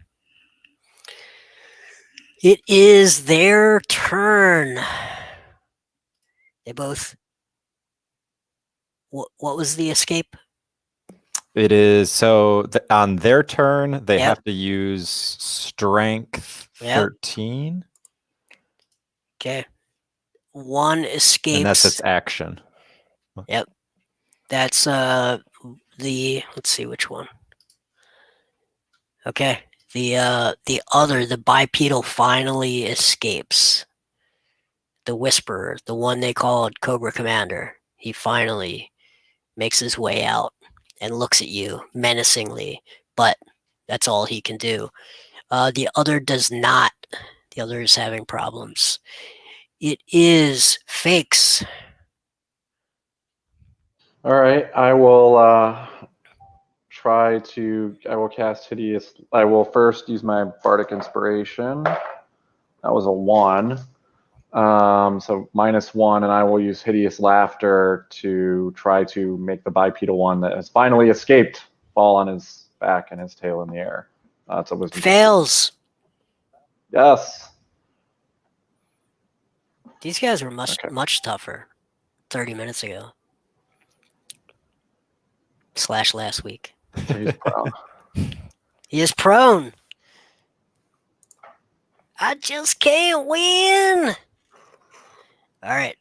Speaker 1: It is their turn. They both. What was the escape?
Speaker 4: It is so on their turn, they
Speaker 1: Yep.
Speaker 4: have to use strength
Speaker 1: Yep.
Speaker 4: 13.
Speaker 1: Okay. One escapes.
Speaker 4: And that's its action.
Speaker 1: Yep. That's let's see which one. Okay. The bipedal finally escapes. The Whisperer, the one they called Cobra Commander, he finally makes his way out and looks at you menacingly, but that's all he can do. The other does not. The other is having problems. It is Fakes.
Speaker 3: All right, I will I will cast Hideous. I will first use my Bardic Inspiration. That was a 1. So -1, and I will use Hideous Laughter to try to make the bipedal one that has finally escaped fall on his back and his tail in the air. It's a wisdom.
Speaker 1: Fails.
Speaker 3: Yes.
Speaker 1: These guys were much tougher 30 minutes ago. / last week.
Speaker 3: So he's prone.
Speaker 1: He is prone. I just can't win. All right.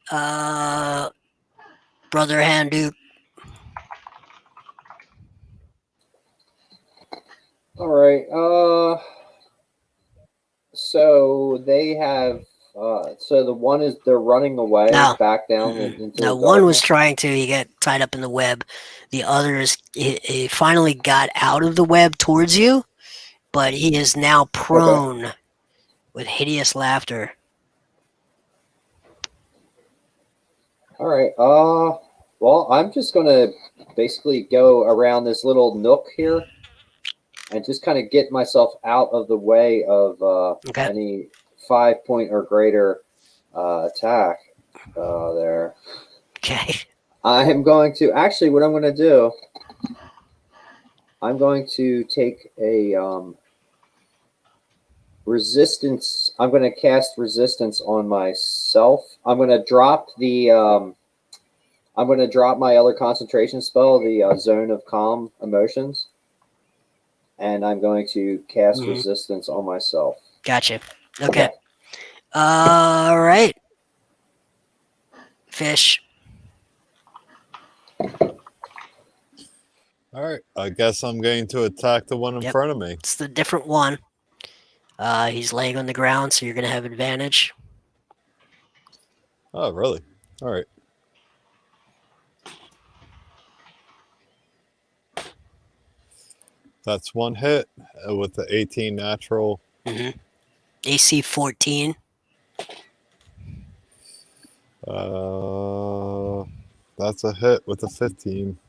Speaker 1: Brother Handuke.
Speaker 7: All right. So they have. So the one is they're running away back down into the
Speaker 1: one was
Speaker 7: darkness.
Speaker 1: trying to. He got tied up in the web. The other is he finally got out of the web towards you, but he is now prone with Hideous Laughter.
Speaker 7: All right. Well, I'm just gonna basically go around this little nook here, and just kind of get myself out of the way of any 5-point or greater attack there.
Speaker 1: Okay.
Speaker 7: I'm going to actually. What I'm going to do. I'm going to take a resistance. I'm going to cast resistance on myself. I'm going to drop the. I'm going to drop my other concentration spell, the Zone of Calm Emotions, and I'm going to cast resistance on myself.
Speaker 1: Gotcha. Okay. All right. Fish.
Speaker 6: All right. I guess I'm going to attack the one in front of me.
Speaker 1: It's the different one. He's laying on the ground, so you're going to have advantage.
Speaker 6: Oh, really? All right. That's one hit with the 18 natural.
Speaker 1: AC 14.
Speaker 6: That's a hit with a 15.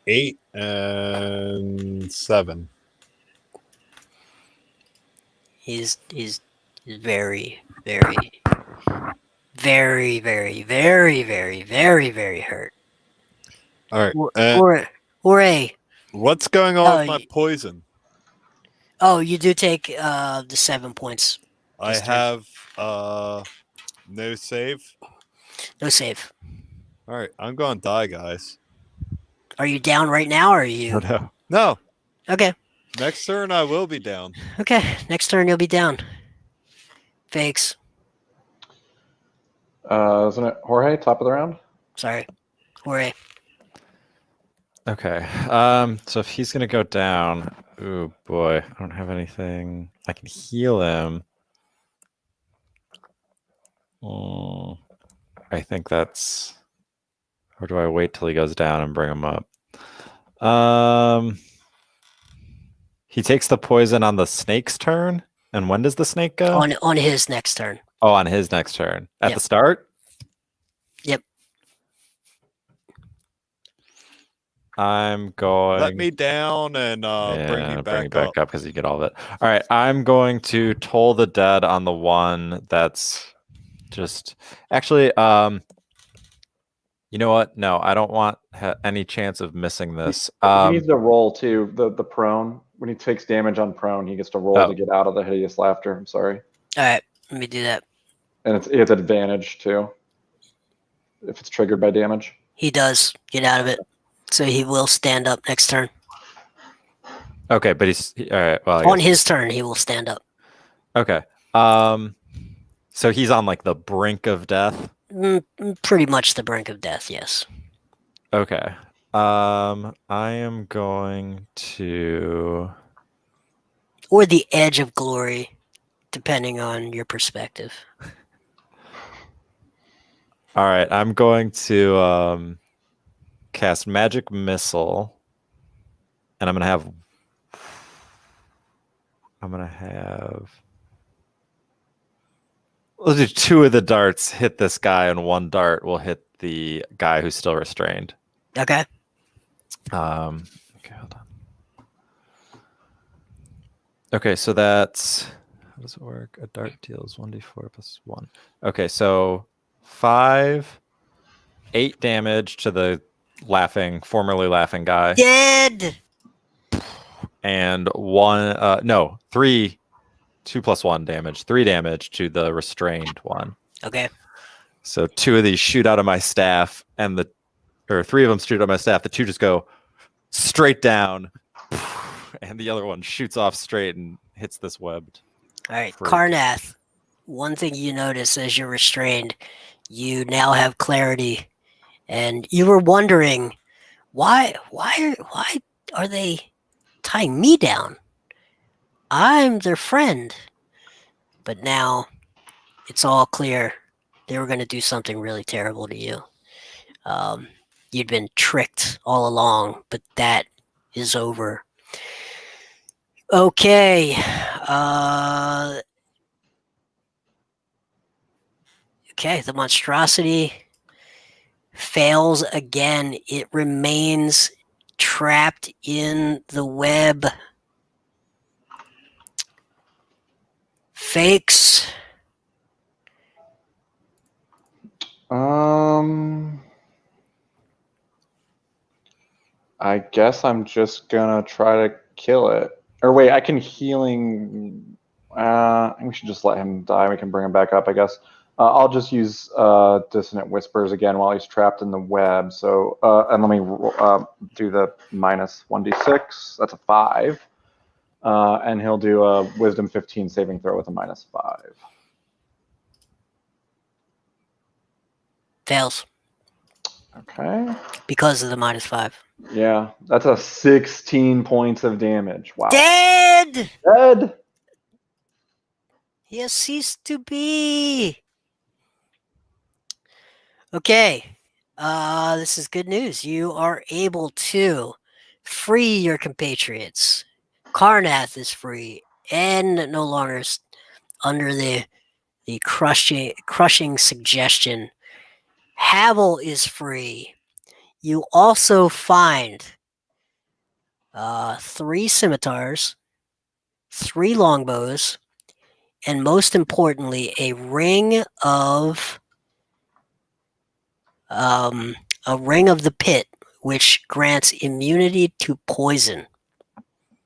Speaker 6: Eight and 7.
Speaker 1: He's very, very, very, very, very, very, very, very hurt.
Speaker 6: All right.
Speaker 1: Hooray.
Speaker 6: What's going on with my poison?
Speaker 1: Oh, you do take the 7 points.
Speaker 6: I have no save.
Speaker 1: No save.
Speaker 6: All right, I'm going to die, guys.
Speaker 1: Are you down right now, or are you?
Speaker 6: No.
Speaker 1: Okay.
Speaker 6: Next turn, I will be down.
Speaker 1: Okay. Next turn, you'll be down. Fakes.
Speaker 3: Isn't it Jorge, top of the round?
Speaker 1: Sorry. Hooray.
Speaker 4: Okay. So if he's gonna go down, oh boy, I don't have anything. I can heal him. I think that's. Or do I wait till he goes down and bring him up? He takes the poison on the snake's turn. And when does the snake go?
Speaker 1: On his next turn.
Speaker 4: Oh, on his next turn. At the start?
Speaker 1: Yep.
Speaker 4: I'm going.
Speaker 6: Let me down and bring me back up.
Speaker 4: up because you get all of it. All right, I'm going to toll the dead on the one that's just actually. You know what? No, I don't want any chance of missing this.
Speaker 3: He needs to roll too. The prone, when he takes damage on prone, he gets to roll to get out of the hideous laughter. I'm sorry.
Speaker 1: All right, let me do that.
Speaker 3: And it's advantage too, if it's triggered by damage.
Speaker 1: He does get out of it, so he will stand up next turn.
Speaker 4: Okay, but he's all right. Well,
Speaker 1: On his turn, he will stand up.
Speaker 4: Okay. So he's on like the brink of death.
Speaker 1: Pretty much the brink of death. Yes.
Speaker 4: Okay. I am going to,
Speaker 1: or the edge of glory, depending on your perspective.
Speaker 4: All right, I'm going to cast Magic Missile, and I'm gonna have we'll do 2 of the darts hit this guy, and 1 dart will hit the guy who's still restrained.
Speaker 1: Okay.
Speaker 4: Okay, hold on. Okay, so that's, how does it work? A dart deals 1d4 plus 1. Okay, so 5, 8 damage to the formerly laughing guy.
Speaker 1: Dead!
Speaker 4: And 3, 2 plus 1 damage, 3 damage to the restrained one.
Speaker 1: Okay.
Speaker 4: So 2 of these shoot out of my staff, and 3 of them shoot out of my staff. The 2 just go straight down, and the other one shoots off straight and hits this webbed.
Speaker 1: All right,
Speaker 4: freak.
Speaker 1: Karnath. One thing you notice as you're restrained, you now have clarity, and you were wondering why are they tying me down? I'm their friend. But now it's all clear. They were going to do something really terrible to you. You'd been tricked all along, but that is over. Okay. Okay, the monstrosity fails again. It remains trapped in the web. Fakes.
Speaker 3: I guess I'm just gonna try to kill it. Or wait, I can healing. We should just let him die. We can bring him back up, I guess. I'll just use Dissonant Whispers again while he's trapped in the web. So, and let me do the minus 1d6. That's a 5. And he'll do a Wisdom 15 saving throw with a minus 5.
Speaker 1: Fails.
Speaker 3: Okay.
Speaker 1: Because of the minus 5.
Speaker 3: Yeah, that's a 16 points of damage. Wow.
Speaker 1: Dead!
Speaker 3: Dead!
Speaker 1: He has ceased to be. Okay. This is good news. You are able to free your compatriots. Karnath is free and no longer under the crushing suggestion. Havel is free. You also find 3 scimitars, 3 longbows, and most importantly, a ring of the pit, which grants immunity to poison.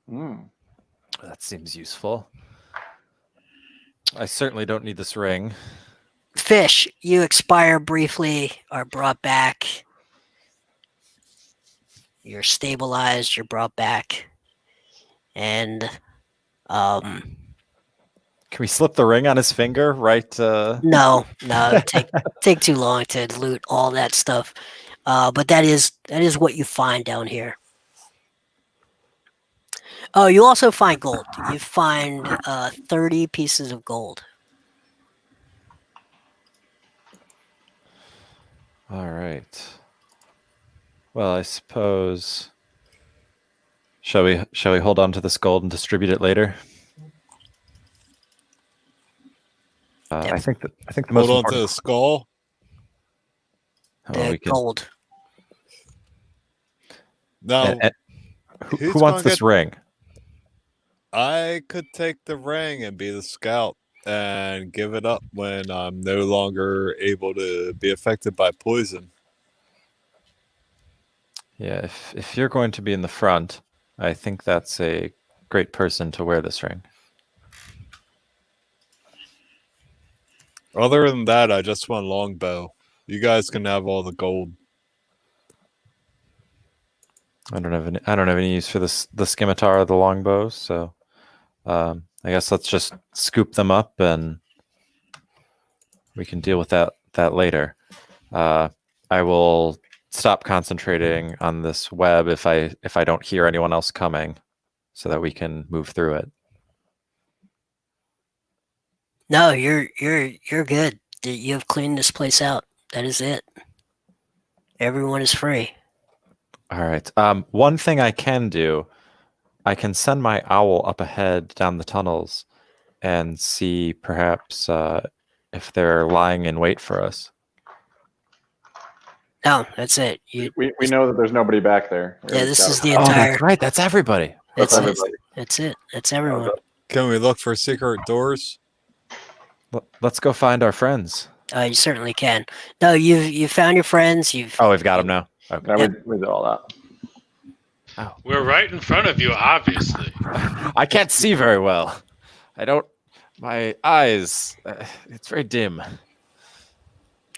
Speaker 4: That seems useful. I certainly don't need this ring.
Speaker 1: Fish, you expire briefly, are brought back. You're stabilized, you're brought back. And
Speaker 4: Can we slip the ring on his finger, right?
Speaker 1: no, take too long to loot all that stuff. But that is what you find down here. Oh, you also find gold. You find 30 pieces of gold.
Speaker 4: All right. Well, I suppose. Shall we hold on to this gold and distribute it later?
Speaker 1: Yep.
Speaker 4: I think the most
Speaker 6: Hold on to
Speaker 4: important.
Speaker 6: the skull.
Speaker 1: The gold.
Speaker 6: Now,
Speaker 4: Who
Speaker 6: who's
Speaker 4: wants
Speaker 6: gonna
Speaker 4: this ring?
Speaker 6: I could take the ring and be the scout and give it up when I'm no longer able to be affected by poison.
Speaker 4: Yeah, if you're going to be in the front, I think that's a great person to wear this ring.
Speaker 6: Other than that, I just want longbow. You guys can have all the gold.
Speaker 4: I don't have any use for the scimitar or the longbows, so I guess let's just scoop them up and we can deal with that later. I will stop concentrating on this web if I don't hear anyone else coming, so that we can move through it.
Speaker 1: No, you're good. You have cleaned this place out. That is it. Everyone is free.
Speaker 4: All right. One thing I can do, I can send my owl up ahead down the tunnels and see perhaps if they're lying in wait for us.
Speaker 1: No, that's it.
Speaker 3: We know that there's nobody back there.
Speaker 1: Yeah, this is the
Speaker 4: Oh,
Speaker 1: entire.
Speaker 4: that's right. That's everybody.
Speaker 1: That's
Speaker 3: everybody.
Speaker 1: it. That's it. That's everyone.
Speaker 6: Can we look for secret doors?
Speaker 4: Let's go find our friends.
Speaker 1: You certainly can. No, you found your friends.
Speaker 4: Oh, we've got them now. Okay.
Speaker 3: Yeah,
Speaker 1: Yep.
Speaker 3: we did all that.
Speaker 8: We're right in front of you, obviously.
Speaker 4: I can't see very well. My eyes, it's very dim.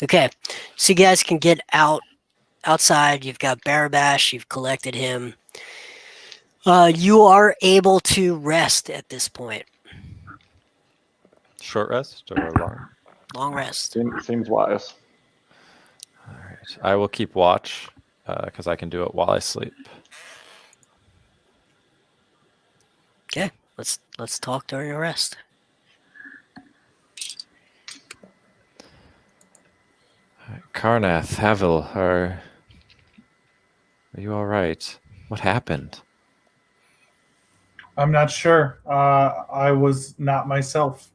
Speaker 1: Okay, so you guys can get outside. You've got Barabash. You've collected him. You are able to rest at this point.
Speaker 4: Short rest or long?
Speaker 1: Long rest.
Speaker 3: Seems wise.
Speaker 4: All right. I will keep watch because I can do it while I sleep.
Speaker 1: Okay, let's talk during your rest.
Speaker 4: Karnath, Havil, are you all right? What happened?
Speaker 5: I'm not sure. I was not myself.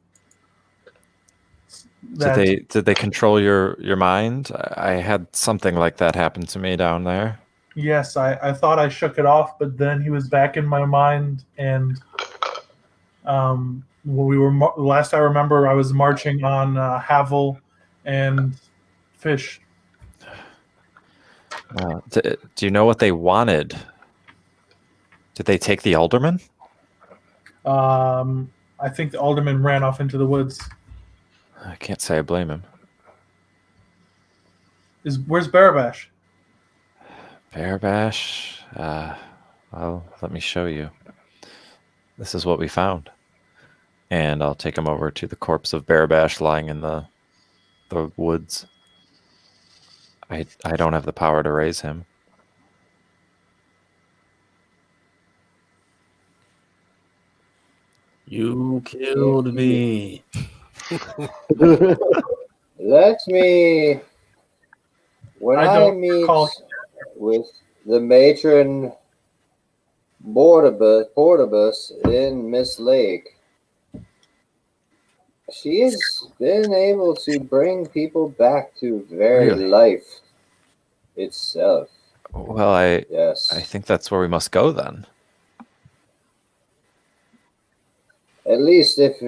Speaker 4: Did they control your mind? I had something like that happen to me down there.
Speaker 5: Yes, I thought I shook it off, but then he was back in my mind, and last I remember, I was marching on Havel and Fish.
Speaker 4: Do you know what they wanted? Did they take the alderman?
Speaker 5: I think the alderman ran off into the woods.
Speaker 4: I can't say I blame him.
Speaker 5: Where's Barabash?
Speaker 4: Barabash? Well, let me show you. This is what we found. And I'll take him over to the corpse of Barabash lying in the woods. I don't have the power to raise him.
Speaker 2: You killed me.
Speaker 7: Let me. When I meet with the matron Portibus in Miss Lake, she has been able to bring people back to very
Speaker 4: Really?
Speaker 7: life itself.
Speaker 4: Well,
Speaker 7: Yes.
Speaker 4: I think that's where we must go then.
Speaker 7: At least if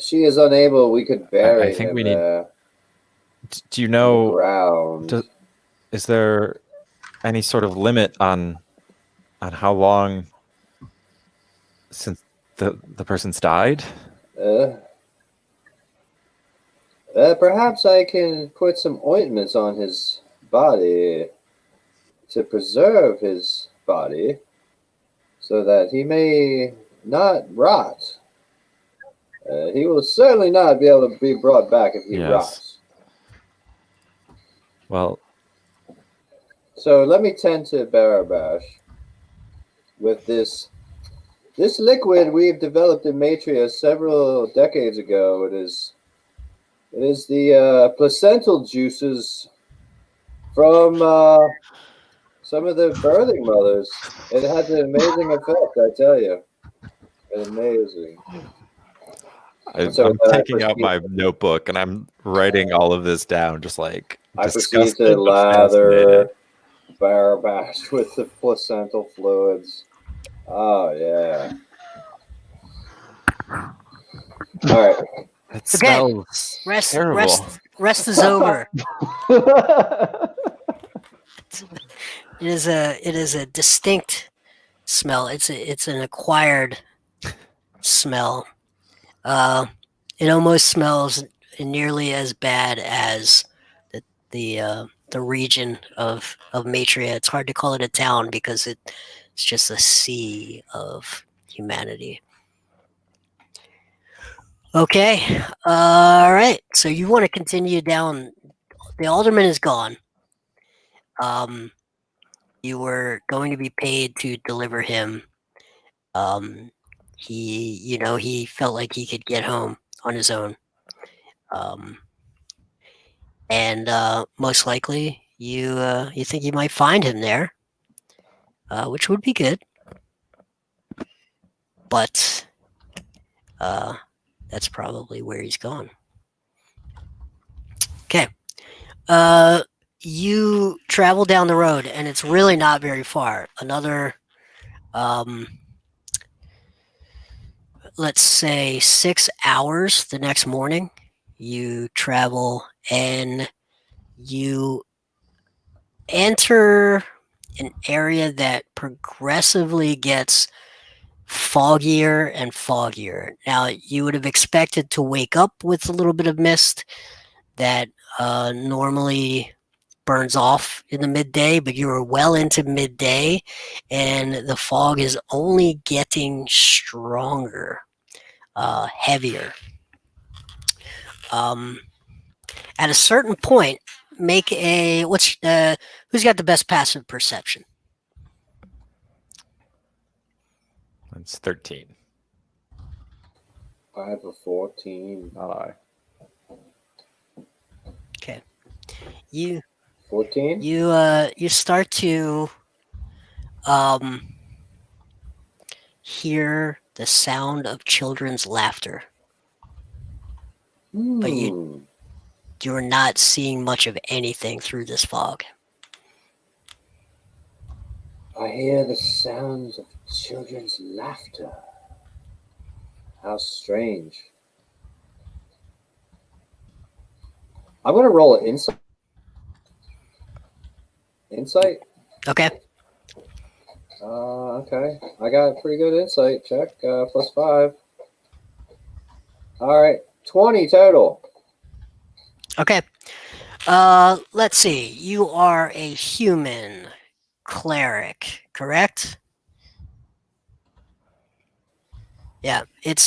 Speaker 7: she is unable, we could bury
Speaker 4: I think
Speaker 7: him
Speaker 4: we need- Do you
Speaker 7: in the
Speaker 4: know?
Speaker 7: ground.
Speaker 4: Is there any sort of limit on how long since the person's died?
Speaker 7: Perhaps I can put some ointments on his body to preserve his body so that he may not rot. He will certainly not be able to be brought back if he rots.
Speaker 4: Well,
Speaker 7: So let me tend to Barabash with this liquid we've developed in Matria several decades ago. It is the placental juices from some of the birthing mothers. It has an amazing effect, I tell you. Amazing.
Speaker 4: I'm
Speaker 7: I
Speaker 4: taking out my notebook and I'm writing all of this down, just like
Speaker 7: I proceed
Speaker 4: disgusted
Speaker 7: to
Speaker 4: but
Speaker 7: lather.
Speaker 4: fascinated.
Speaker 7: barrel bash with the placental fluids. Oh yeah. All right.
Speaker 4: It
Speaker 1: Okay.
Speaker 4: smells
Speaker 1: Rest,
Speaker 4: terrible.
Speaker 1: rest is over. It is a distinct smell. It's an acquired smell. It almost smells nearly as bad as the region of Matria. It's hard to call it a town because it's just a sea of humanity. Okay. All right. So you want to continue down. The alderman is gone. You were going to be paid to deliver him. He felt like he could get home on his own. And most likely you think you might find him there, which would be good. But that's probably where he's gone. Okay. You travel down the road, and it's really not very far. Another, let's say 6 hours the next morning, you travel and you enter an area that progressively gets foggier and foggier. Now, you would have expected to wake up with a little bit of mist that normally burns off in the midday, but you are well into midday, and the fog is only getting stronger, heavier. At a certain point, make a who's got the best passive perception?
Speaker 4: It's 13.
Speaker 7: I have a 14.
Speaker 3: Not I.
Speaker 1: Okay. You
Speaker 7: 14?
Speaker 1: you start to hear the sound of children's laughter, but you're not seeing much of anything through this fog.
Speaker 7: I hear the sounds of children's laughter. How strange. I'm going to roll an insight. Insight?
Speaker 1: Okay.
Speaker 7: Okay. I got a pretty good insight check. +5. All right. 20 total.
Speaker 1: Okay. Let's see. You are a human cleric, correct? Yeah. It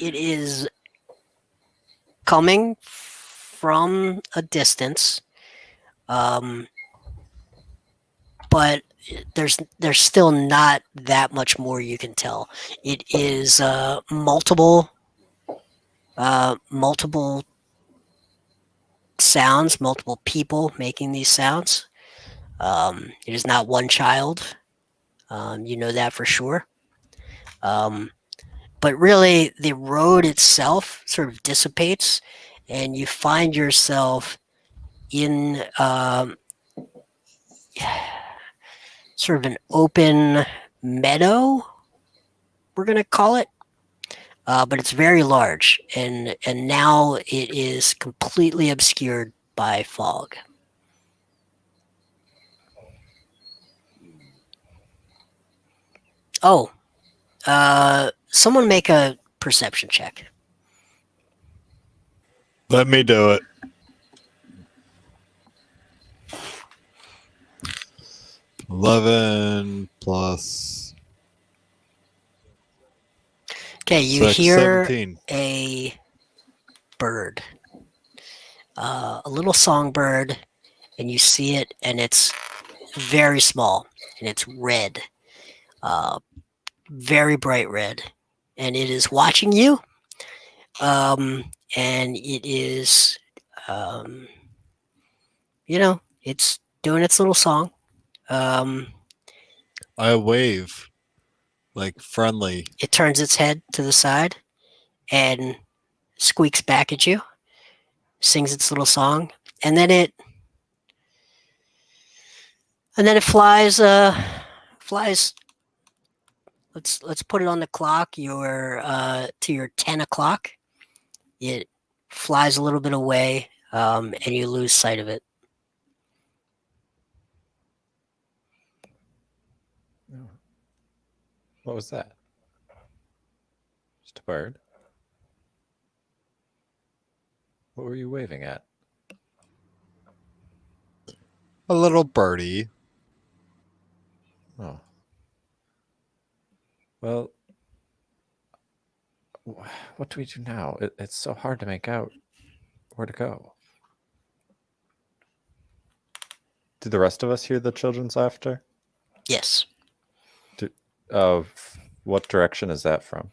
Speaker 1: is coming from a distance, but there's still not that much more you can tell. It is multiple sounds, multiple people making these sounds. It is not one child. You know that for sure. But really, the road itself sort of dissipates, and you find yourself in sort of an open meadow, we're going to call it. But it's very large, and now it is completely obscured by fog. Oh, someone make a perception check.
Speaker 6: Let me do it. $11 plus.
Speaker 1: Okay, you
Speaker 6: 6,
Speaker 1: hear
Speaker 6: 17.
Speaker 1: a bird, a little songbird, and you see it, and it's very small, and it's red, very bright red, and it is watching you, and it is, it's doing its little song.
Speaker 6: I wave, like friendly.
Speaker 1: It turns its head to the side and squeaks back at you, sings its little song, and then it flies. Let's put it on the clock. To your 10 o'clock. It flies a little bit away, and you lose sight of it.
Speaker 4: What was that? Just a bird. What were you waving at?
Speaker 6: A little birdie.
Speaker 4: Oh. Well, what do we do now? It's so hard to make out where to go. Did the rest of us hear the children's laughter?
Speaker 1: Yes.
Speaker 4: What direction is that from?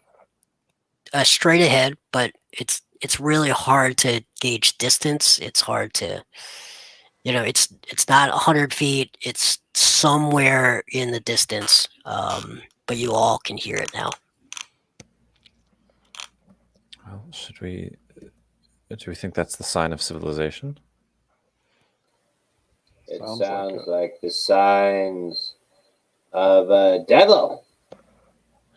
Speaker 1: Straight ahead, but it's really hard to gauge distance. It's hard to, it's not 100 feet. It's somewhere in the distance, but you all can hear it now.
Speaker 4: Well, do we think that's the sign of civilization?
Speaker 7: It
Speaker 3: Sounds
Speaker 7: sounds
Speaker 3: like
Speaker 7: like the signs of a devil.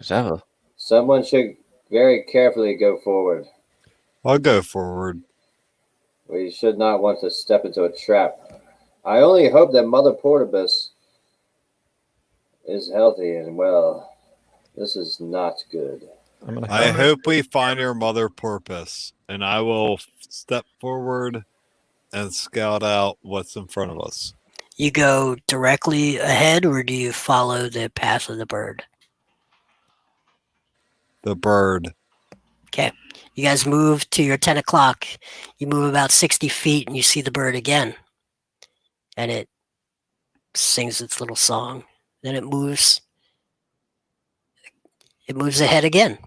Speaker 4: Devil.
Speaker 7: Someone should very carefully go forward.
Speaker 6: I'll go forward.
Speaker 7: We should not want to step into a trap. I only hope that Mother Portibus is healthy and well. This is not good.
Speaker 6: I hope we find your mother porpoise, and I will step forward and scout out what's in front of us.
Speaker 1: You go directly ahead, or do you follow the path of the bird?
Speaker 6: The bird.
Speaker 1: Okay. You guys move to your 10 o'clock. You move about 60 feet and you see the bird again. And it sings its little song. Then it moves ahead again.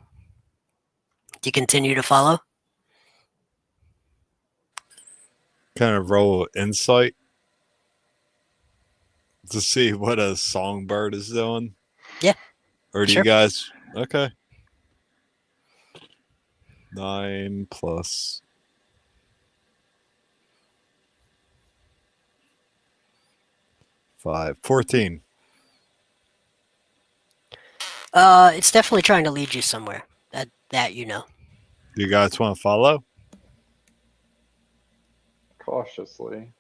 Speaker 1: Do you continue to follow?
Speaker 6: Kind of roll insight to see what a songbird is doing.
Speaker 1: Yeah.
Speaker 6: Or do
Speaker 1: Sure.
Speaker 6: you guys? Okay. 9 plus 5, 14.
Speaker 1: It's definitely trying to lead you somewhere. That you know.
Speaker 6: Do you guys want to follow?
Speaker 3: Cautiously.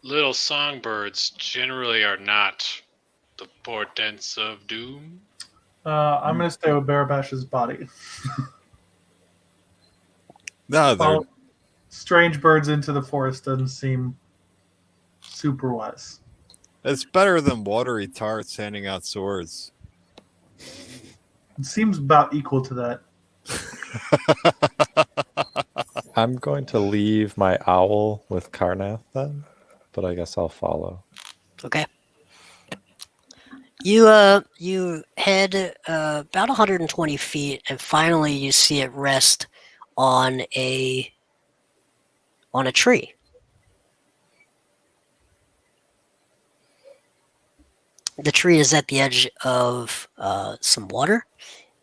Speaker 8: Little songbirds generally are not the portents of doom.
Speaker 5: I'm going to stay with Barabash's body.
Speaker 6: No, they're
Speaker 5: Follow strange birds into the forest doesn't seem super wise.
Speaker 6: It's better than watery tarts handing out swords.
Speaker 5: It seems about equal to that.
Speaker 4: I'm going to leave my owl with Karnath then, but I guess I'll follow.
Speaker 1: Okay. You head about 120 feet, and finally you see it rest on a tree. The tree is at the edge of some water,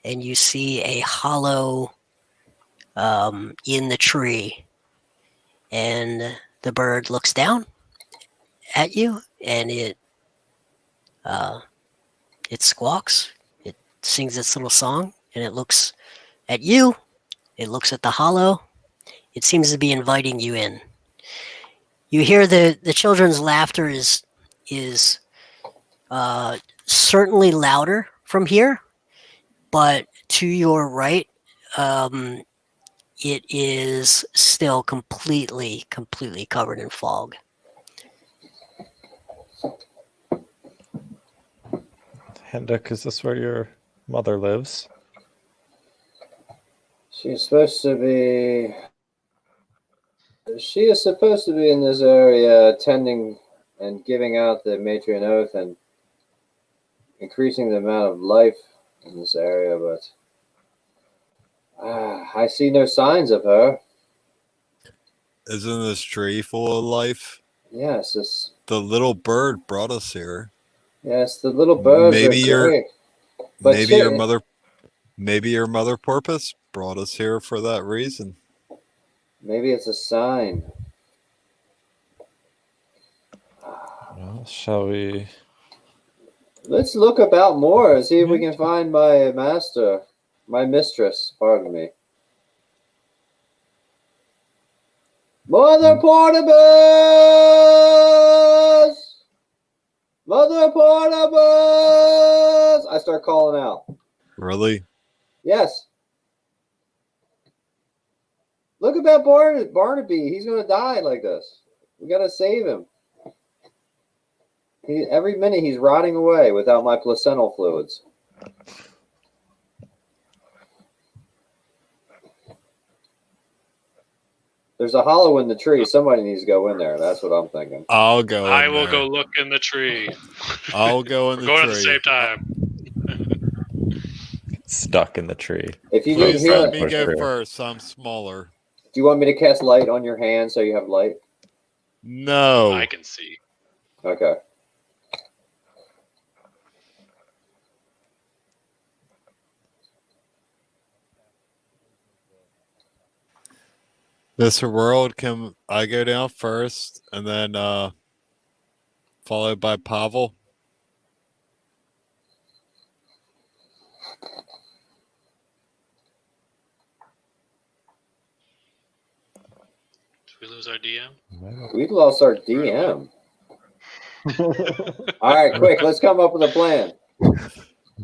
Speaker 1: and you see a hollow in the tree, and the bird looks down at you, and it squawks, it sings its little song, and it looks at you, it looks at the hollow, it seems to be inviting you in. You hear the children's laughter is certainly louder from here, but to your right, it is still completely covered in fog.
Speaker 4: Hendrik, is this where your mother lives?
Speaker 7: She is supposed to be in this area attending and giving out the matron oath and increasing the amount of life in this area, but I see no signs of her.
Speaker 6: Isn't this tree full of life?
Speaker 7: Yes,
Speaker 6: The little bird brought us here.
Speaker 7: yes, the little birds
Speaker 6: Maybe
Speaker 7: are great. But
Speaker 6: Maybe your mother porpoise brought us here for that reason.
Speaker 7: Maybe it's a sign.
Speaker 4: Well, shall we?
Speaker 7: Let's look about more and see if we can find my mistress, pardon me. Mother Portibus! Mother Portibus! I start calling out.
Speaker 6: Really?
Speaker 7: Yes. Look about Barnaby. He's going to die like this. We got to save him. Every minute he's rotting away without my placental fluids. There's a hollow in the tree. Somebody needs to go in there. That's what I'm thinking.
Speaker 6: I'll go.
Speaker 8: I will go look in the tree.
Speaker 6: I'll go in
Speaker 8: We're
Speaker 6: the
Speaker 8: going
Speaker 6: tree.
Speaker 8: at the same time.
Speaker 4: Stuck in the tree.
Speaker 7: If you need
Speaker 6: Please
Speaker 7: healing,
Speaker 6: let me go first. I'm smaller.
Speaker 7: do you want me to cast light on your hand so you have light?
Speaker 6: No.
Speaker 8: I can see.
Speaker 7: Okay.
Speaker 6: This world, can I go down first and then followed by Pavel?
Speaker 8: Did we lose our DM?
Speaker 7: We've lost our DM. All right, quick. Let's come up with a plan.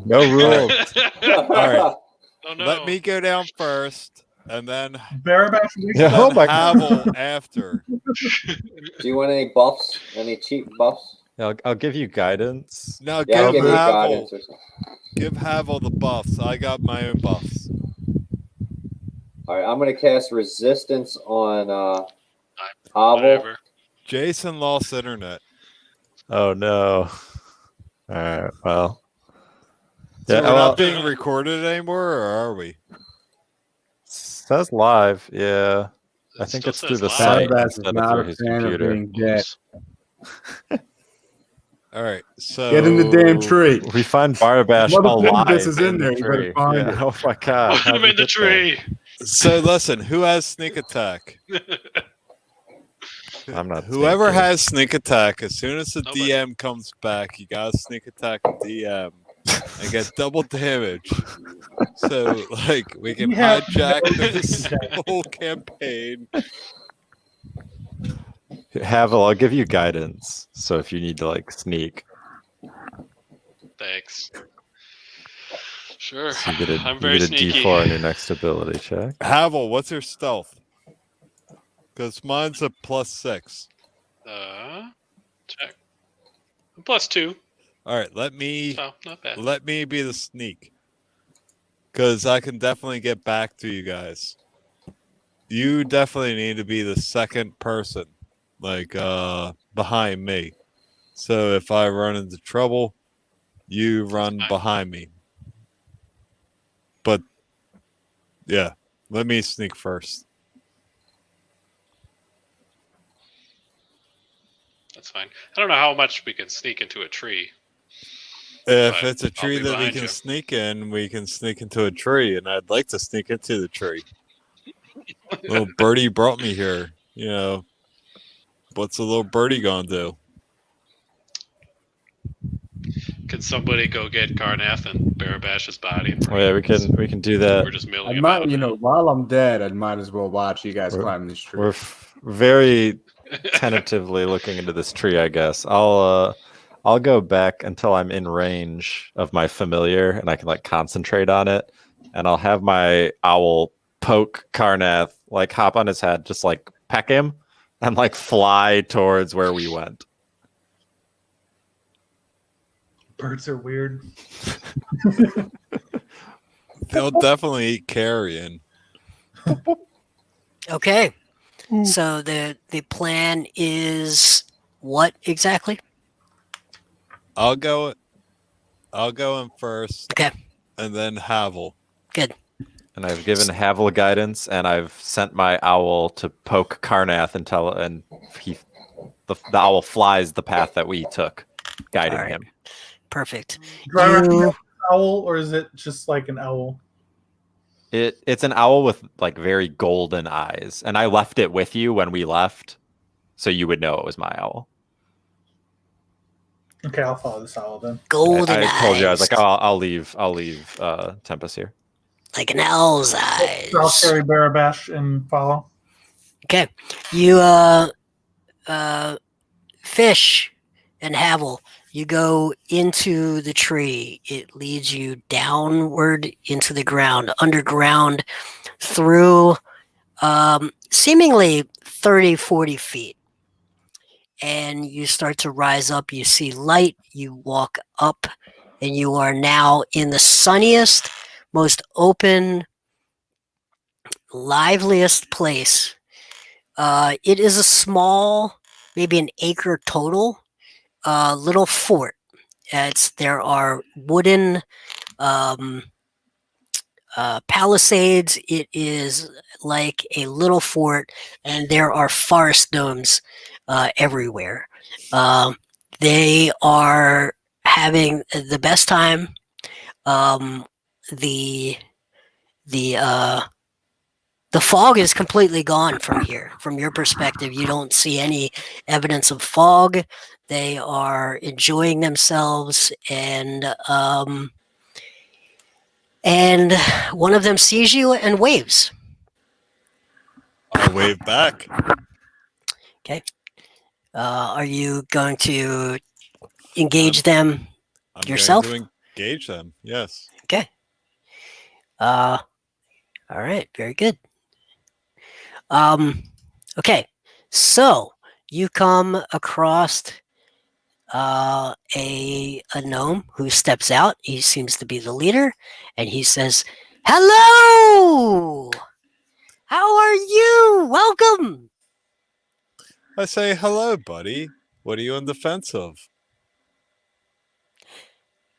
Speaker 4: No rules.
Speaker 6: All right.
Speaker 8: Oh no.
Speaker 6: Let me go down first and then
Speaker 5: Barabash,
Speaker 4: Yeah, oh my
Speaker 6: Havel after.
Speaker 7: Do you want any buffs? Any cheap buffs?
Speaker 4: I'll give you guidance.
Speaker 6: No,
Speaker 7: Yeah, I'll
Speaker 6: give
Speaker 7: give you
Speaker 6: Havel.
Speaker 7: guidance or something.
Speaker 6: Give Havel the buffs. I got my own buffs.
Speaker 7: All right, I'm going to cast resistance on Havel.
Speaker 8: Whatever.
Speaker 6: Jason lost internet.
Speaker 4: Oh no. All right. Well.
Speaker 6: So
Speaker 4: Yeah.
Speaker 6: we're
Speaker 4: Well,
Speaker 6: not being recorded anymore, or are we?
Speaker 4: says live. Yeah. I
Speaker 8: It
Speaker 4: think
Speaker 8: still
Speaker 4: it's through
Speaker 8: says
Speaker 4: the
Speaker 8: live.
Speaker 4: site
Speaker 2: Badass is
Speaker 4: instead of
Speaker 2: not
Speaker 4: through
Speaker 2: a
Speaker 4: his
Speaker 2: fan of
Speaker 4: computer.
Speaker 2: being dead.
Speaker 6: All right. So
Speaker 2: Get in the damn tree.
Speaker 4: We find Barbash
Speaker 2: Mother
Speaker 4: alive
Speaker 2: Pincus is in
Speaker 4: the
Speaker 2: there. You better
Speaker 4: tree.
Speaker 2: find
Speaker 4: Yeah.
Speaker 2: it.
Speaker 4: Oh my god.
Speaker 8: Put
Speaker 4: how'd
Speaker 8: him
Speaker 4: you
Speaker 8: in the
Speaker 4: get there?
Speaker 8: tree.
Speaker 6: So listen, who has sneak attack?
Speaker 4: I'm not.
Speaker 6: Whoever
Speaker 4: sneaky.
Speaker 6: has sneak attack, as soon as the
Speaker 8: Nobody.
Speaker 6: DM comes back, you gotta sneak attack the DM and get double damage. So like we can
Speaker 5: Yeah.
Speaker 6: hijack this whole campaign.
Speaker 4: Havel, I'll give you guidance. So if you need to like sneak,
Speaker 8: Thanks. Sure.
Speaker 4: so you get a,
Speaker 8: I'm
Speaker 4: you
Speaker 8: very
Speaker 4: get a
Speaker 8: sneaky.
Speaker 4: D4 on your next ability check.
Speaker 6: Havel, what's your stealth? Because mine's a +6.
Speaker 8: Check. +2.
Speaker 6: All right, let me
Speaker 8: So not bad.
Speaker 6: be the sneak. Because I can definitely get back to you guys. You definitely need to be the second person, like behind me. So if I run into trouble, you run
Speaker 8: fine.
Speaker 6: behind me. But yeah, let me sneak first.
Speaker 8: That's fine. I don't know how much we can sneak into a tree.
Speaker 6: If
Speaker 8: But
Speaker 6: it's a
Speaker 8: I'll
Speaker 6: tree
Speaker 8: be
Speaker 6: that we
Speaker 8: behind
Speaker 6: can
Speaker 8: you.
Speaker 6: sneak in, we can sneak into a tree, and I'd like to sneak into the tree. Little birdie brought me here. You know, what's a little birdie gonna do?
Speaker 8: Can somebody go get Karnath and Barabash's body? And
Speaker 4: Oh, yeah, we can do that.
Speaker 8: We're just
Speaker 2: I
Speaker 8: milling
Speaker 2: might,
Speaker 8: about.
Speaker 2: you know, while I'm dead, I might as well watch you guys
Speaker 4: We're-
Speaker 2: climb this tree.
Speaker 4: We're very tentatively looking into this tree. I guess I'll go back until I'm in range of my familiar and I can like concentrate on it, and I'll have my owl poke Karnath, like hop on his head, just like peck him, and like fly towards where we went.
Speaker 5: Birds are weird.
Speaker 6: They'll definitely eat carrion.
Speaker 1: Okay. So the plan is what exactly?
Speaker 6: I'll go in first.
Speaker 1: Okay.
Speaker 6: And then Havel.
Speaker 1: Good.
Speaker 4: And I've given Havel guidance, and I've sent my owl to poke Karnath and the owl flies the path that we took, guiding
Speaker 1: All right.
Speaker 4: him.
Speaker 1: Perfect.
Speaker 5: Do I recognize
Speaker 1: You-
Speaker 5: an owl, or is it just like an owl?
Speaker 4: It's an owl with like very golden eyes, and I left it with you when we left, so you would know it was my owl.
Speaker 5: Okay, I'll follow this owl then.
Speaker 1: Golden
Speaker 4: I told you I was
Speaker 1: eyes.
Speaker 4: like, oh, I'll leave Tempest here.
Speaker 1: Like an owl's eyes.
Speaker 5: I'll carry Barabash and follow.
Speaker 1: Okay. You Fish and Havel, you go into the tree. It leads you downward into the ground, underground, through seemingly 30, 40 feet. And you start to rise up. You see light. You walk up, and you are now in the sunniest, most open, liveliest place. It is a small, maybe an acre total, little fort. There are wooden palisades. It is like a little fort, and there are forest gnomes everywhere. They are having the best time. The fog is completely gone from here. From your perspective, you don't see any evidence of fog. They are enjoying themselves, and one of them sees you and waves.
Speaker 6: I'll wave back.
Speaker 1: Okay. Are you going to engage them
Speaker 6: I'm
Speaker 1: yourself?
Speaker 6: going to engage them. Yes.
Speaker 1: Okay. All right. Very good. Okay. So you come across a gnome who steps out. He seems to be the leader, and he says, "Hello! How are you? Welcome."
Speaker 6: I say, hello, buddy. What are you in defense of?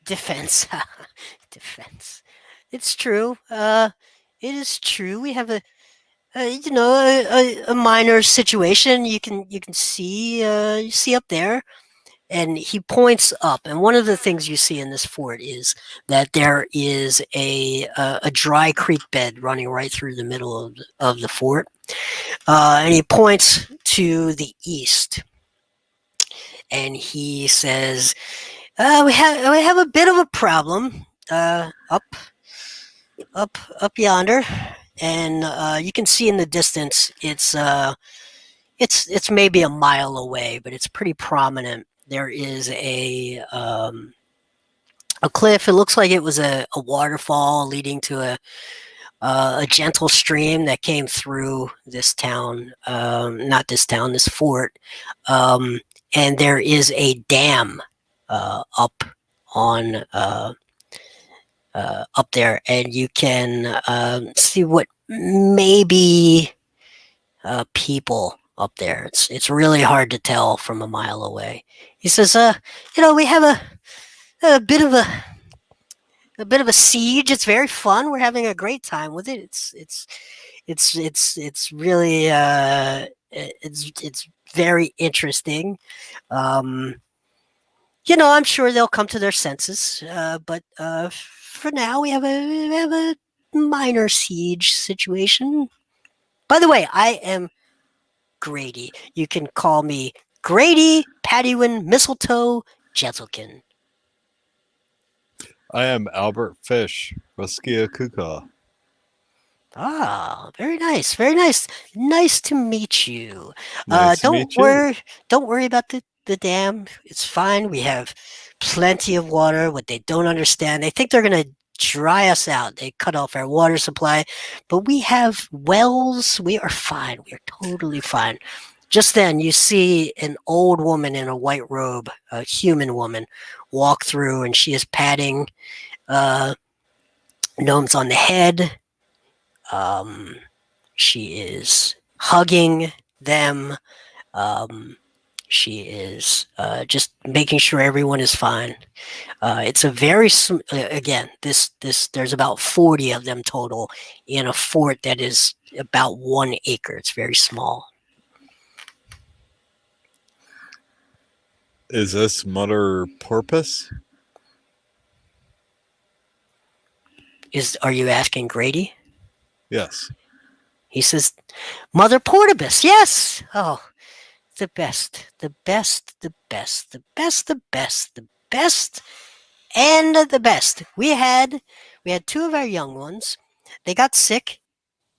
Speaker 1: Defense. Defense. It's true. It is true. We have a minor situation. You can see up there, and he points up. And one of the things you see in this fort is that there is a dry creek bed running right through the middle of the fort, and he points to the east, and he says, we have a bit of a problem up yonder, and you can see in the distance it's maybe a mile away, but it's pretty prominent. There is a cliff. It looks like it was a waterfall leading to a gentle stream that came through this town, not this town, this fort, and there is a dam up on up there, and you can see what maybe people up there. It's really hard to tell from a mile away. He says, we have a bit of a siege. It's very fun. We're having a great time with it. It's really it's very interesting. I'm sure they'll come to their senses, but for now we have a minor siege situation. By the way, I am Grady. You can call me Grady Paddywin Mistletoe Jetzelkin.
Speaker 6: I am Albert Fish, Ruskia Kuka.
Speaker 1: Ah, very nice, very nice. Nice to meet you.
Speaker 6: Nice to meet you.
Speaker 1: Don't worry about the dam. It's fine. We have plenty of water. What they don't understand, they think they're gonna dry us out. They cut off our water supply, but we have wells. We are fine. We are totally fine. Just then, you see an old woman in a white robe, a human woman, walk through, and she is patting gnomes on the head. She is hugging them. She is just making sure everyone is fine. It's a very again. There's about 40 of them total in a fort that is about 1 acre. It's very small.
Speaker 6: Is this Mother Porpoise?
Speaker 1: Are you asking Grady?
Speaker 6: Yes.
Speaker 1: He says, Mother Portibus, yes. Oh, the best, the best, the best, the best, the best, the best, and the best. We had 2 of our young ones. They got sick.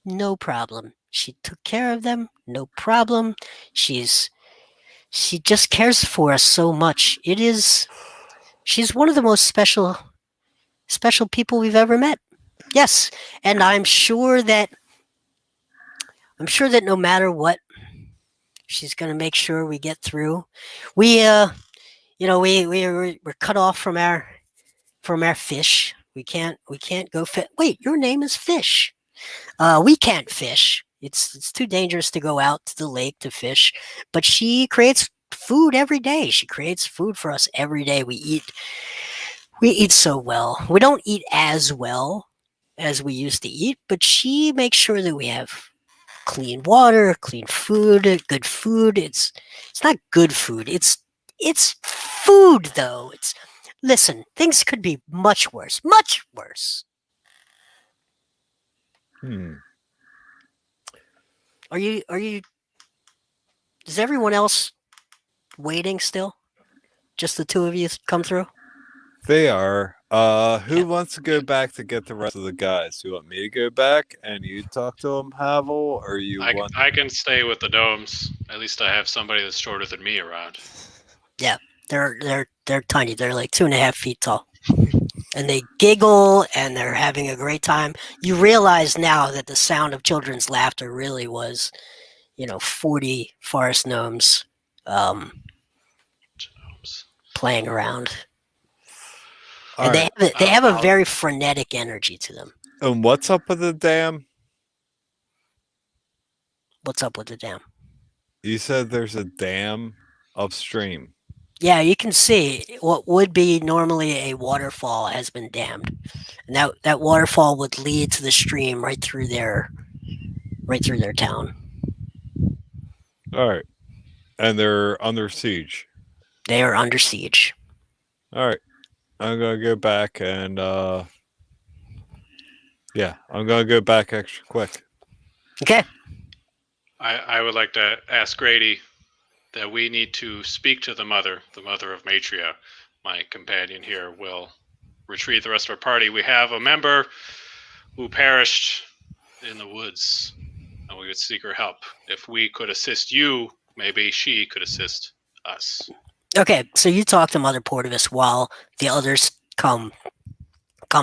Speaker 1: No problem. She took care of them. No problem. She just cares for us so much. She's one of the most special people we've ever met. Yes, and I'm sure that no matter what, she's going to make sure we get through. We're cut off from our fish. We can't go fish. Wait, your name is Fish. We can't fish. It's too dangerous to go out to the lake to fish. But she creates food every day. She creates food for us every day. We eat so well. We don't eat as well as we used to eat, but she makes sure that we have clean water, clean food, good food. It's not good food. It's food though. Listen, things could be much worse. Much worse. Are you is everyone else waiting still? Just the 2 of you come through?
Speaker 6: They are. Who wants to go back to get the rest of the guys? You want me to go back and you talk to them, Havel, or you want?
Speaker 8: I can stay with the gnomes. At least I have somebody that's shorter than me around.
Speaker 1: Yeah, they're tiny. They're like 2.5 feet tall, and they giggle and they're having a great time. You realize now that the sound of children's laughter really was, 40 forest gnomes, playing around. And
Speaker 6: All
Speaker 1: they have a very frenetic energy to them.
Speaker 6: And what's up with the dam?
Speaker 1: What's up with the dam?
Speaker 6: You said there's a dam upstream.
Speaker 1: Yeah, you can see what would be normally a waterfall has been dammed. And that waterfall would lead to the stream right through their town.
Speaker 6: All right. And they're under siege.
Speaker 1: They are under siege.
Speaker 6: All right. I'm going to go back and I'm going to go back extra quick.
Speaker 1: Okay.
Speaker 8: I would like to ask Grady that we need to speak to the mother of Matria. My companion here will retrieve the rest of our party. We have a member who perished in the woods, and we would seek her help. If we could assist you, maybe she could assist us.
Speaker 1: Okay, so you talk to Mother Portibus while the others come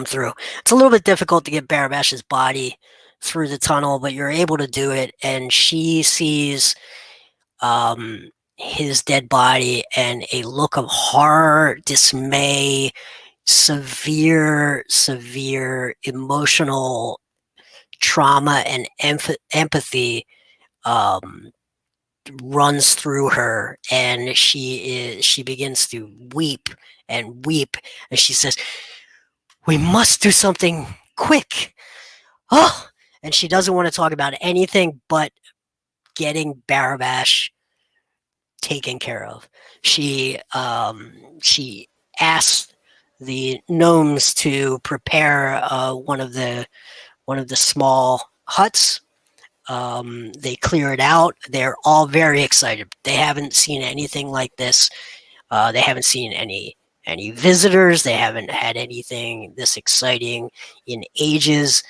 Speaker 1: through. It's a little bit difficult to get Barabash's body through the tunnel, but you're able to do it, and she sees his dead body and a look of horror, dismay, severe emotional trauma and empathy runs through her, and she begins to weep, and she says, "We must do something quick." Oh, and she doesn't want to talk about anything but getting Barabash taken care of. She asks the gnomes to prepare one of the small huts. They clear it out. They're all very excited. They haven't seen anything like this. They haven't seen any visitors. They haven't had anything this exciting in ages,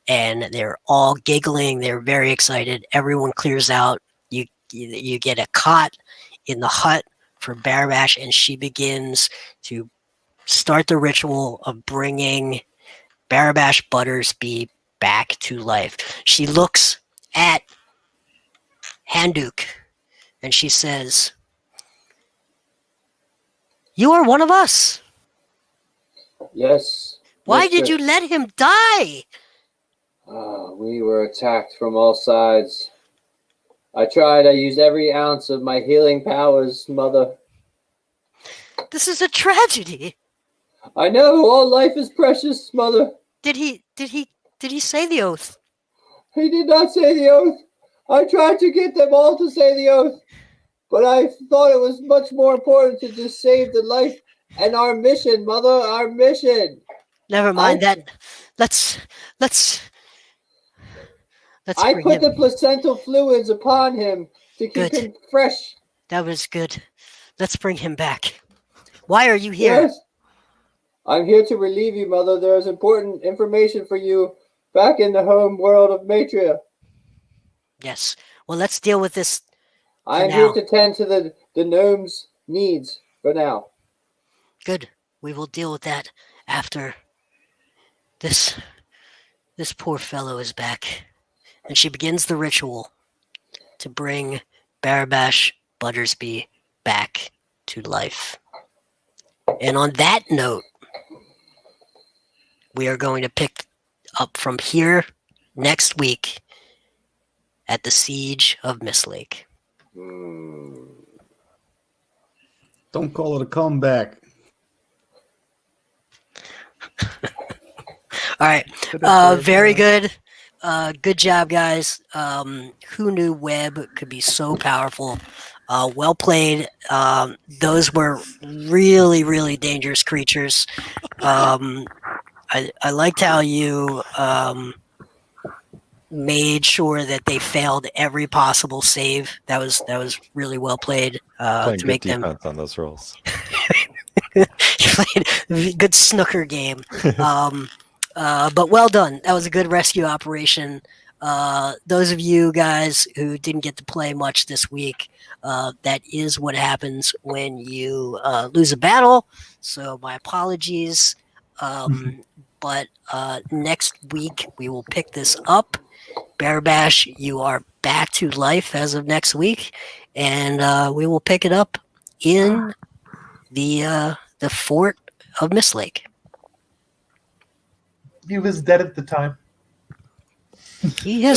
Speaker 1: and they're all giggling. They're very excited. Everyone clears out. You get a cot in the hut for Barabash, and she begins to start the ritual of bringing Barabash Buttersby back to life. She looks at Handuk and she says, "You are one of us.
Speaker 7: Yes.
Speaker 1: Why did you let him die?"
Speaker 7: We were attacked from all sides. I used every ounce of my healing powers, Mother.
Speaker 1: This is a tragedy.
Speaker 7: I know, all life is precious, Mother.
Speaker 1: Did he say the oath?
Speaker 7: He did not say the oath. I tried to get them all to say the oath, but I thought it was much more important to just save the life and our mission, Mother, our mission.
Speaker 1: Never mind that. Let's Let's
Speaker 7: I
Speaker 1: bring
Speaker 7: put
Speaker 1: him.
Speaker 7: the placental fluids upon him to keep
Speaker 1: Good.
Speaker 7: him fresh.
Speaker 1: That was good. Let's bring him back. Why are you here?
Speaker 7: Yes. I'm here to relieve you, Mother. There is important information for you back in the home world of Matria.
Speaker 1: Yes. Well, let's deal with this.
Speaker 7: I am
Speaker 1: now.
Speaker 7: here to tend to the gnome's needs for now.
Speaker 1: Good. We will deal with that after this poor fellow is back. And she begins the ritual to bring Barabash Buttersby back to life. And on that note, we are going to pick up from here next week at the Siege of Mistlake.
Speaker 2: Don't call it a comeback.
Speaker 1: All right. Very good. Good job, guys. Who knew web could be so powerful? Well played. Those were really, really dangerous creatures. I liked how you made sure that they failed every possible save. That was really well played.
Speaker 4: Playing
Speaker 1: To
Speaker 4: good
Speaker 1: make them
Speaker 4: defense on those rolls.
Speaker 1: you played a good snooker game. But well done. That was a good rescue operation. Those of you guys who didn't get to play much this week, that is what happens when you lose a battle. So my apologies. But next week we will pick this up. Barabash, you are back to life as of next week, and we will pick it up in the fort of Mistlake.
Speaker 5: He was dead at the time.
Speaker 1: He has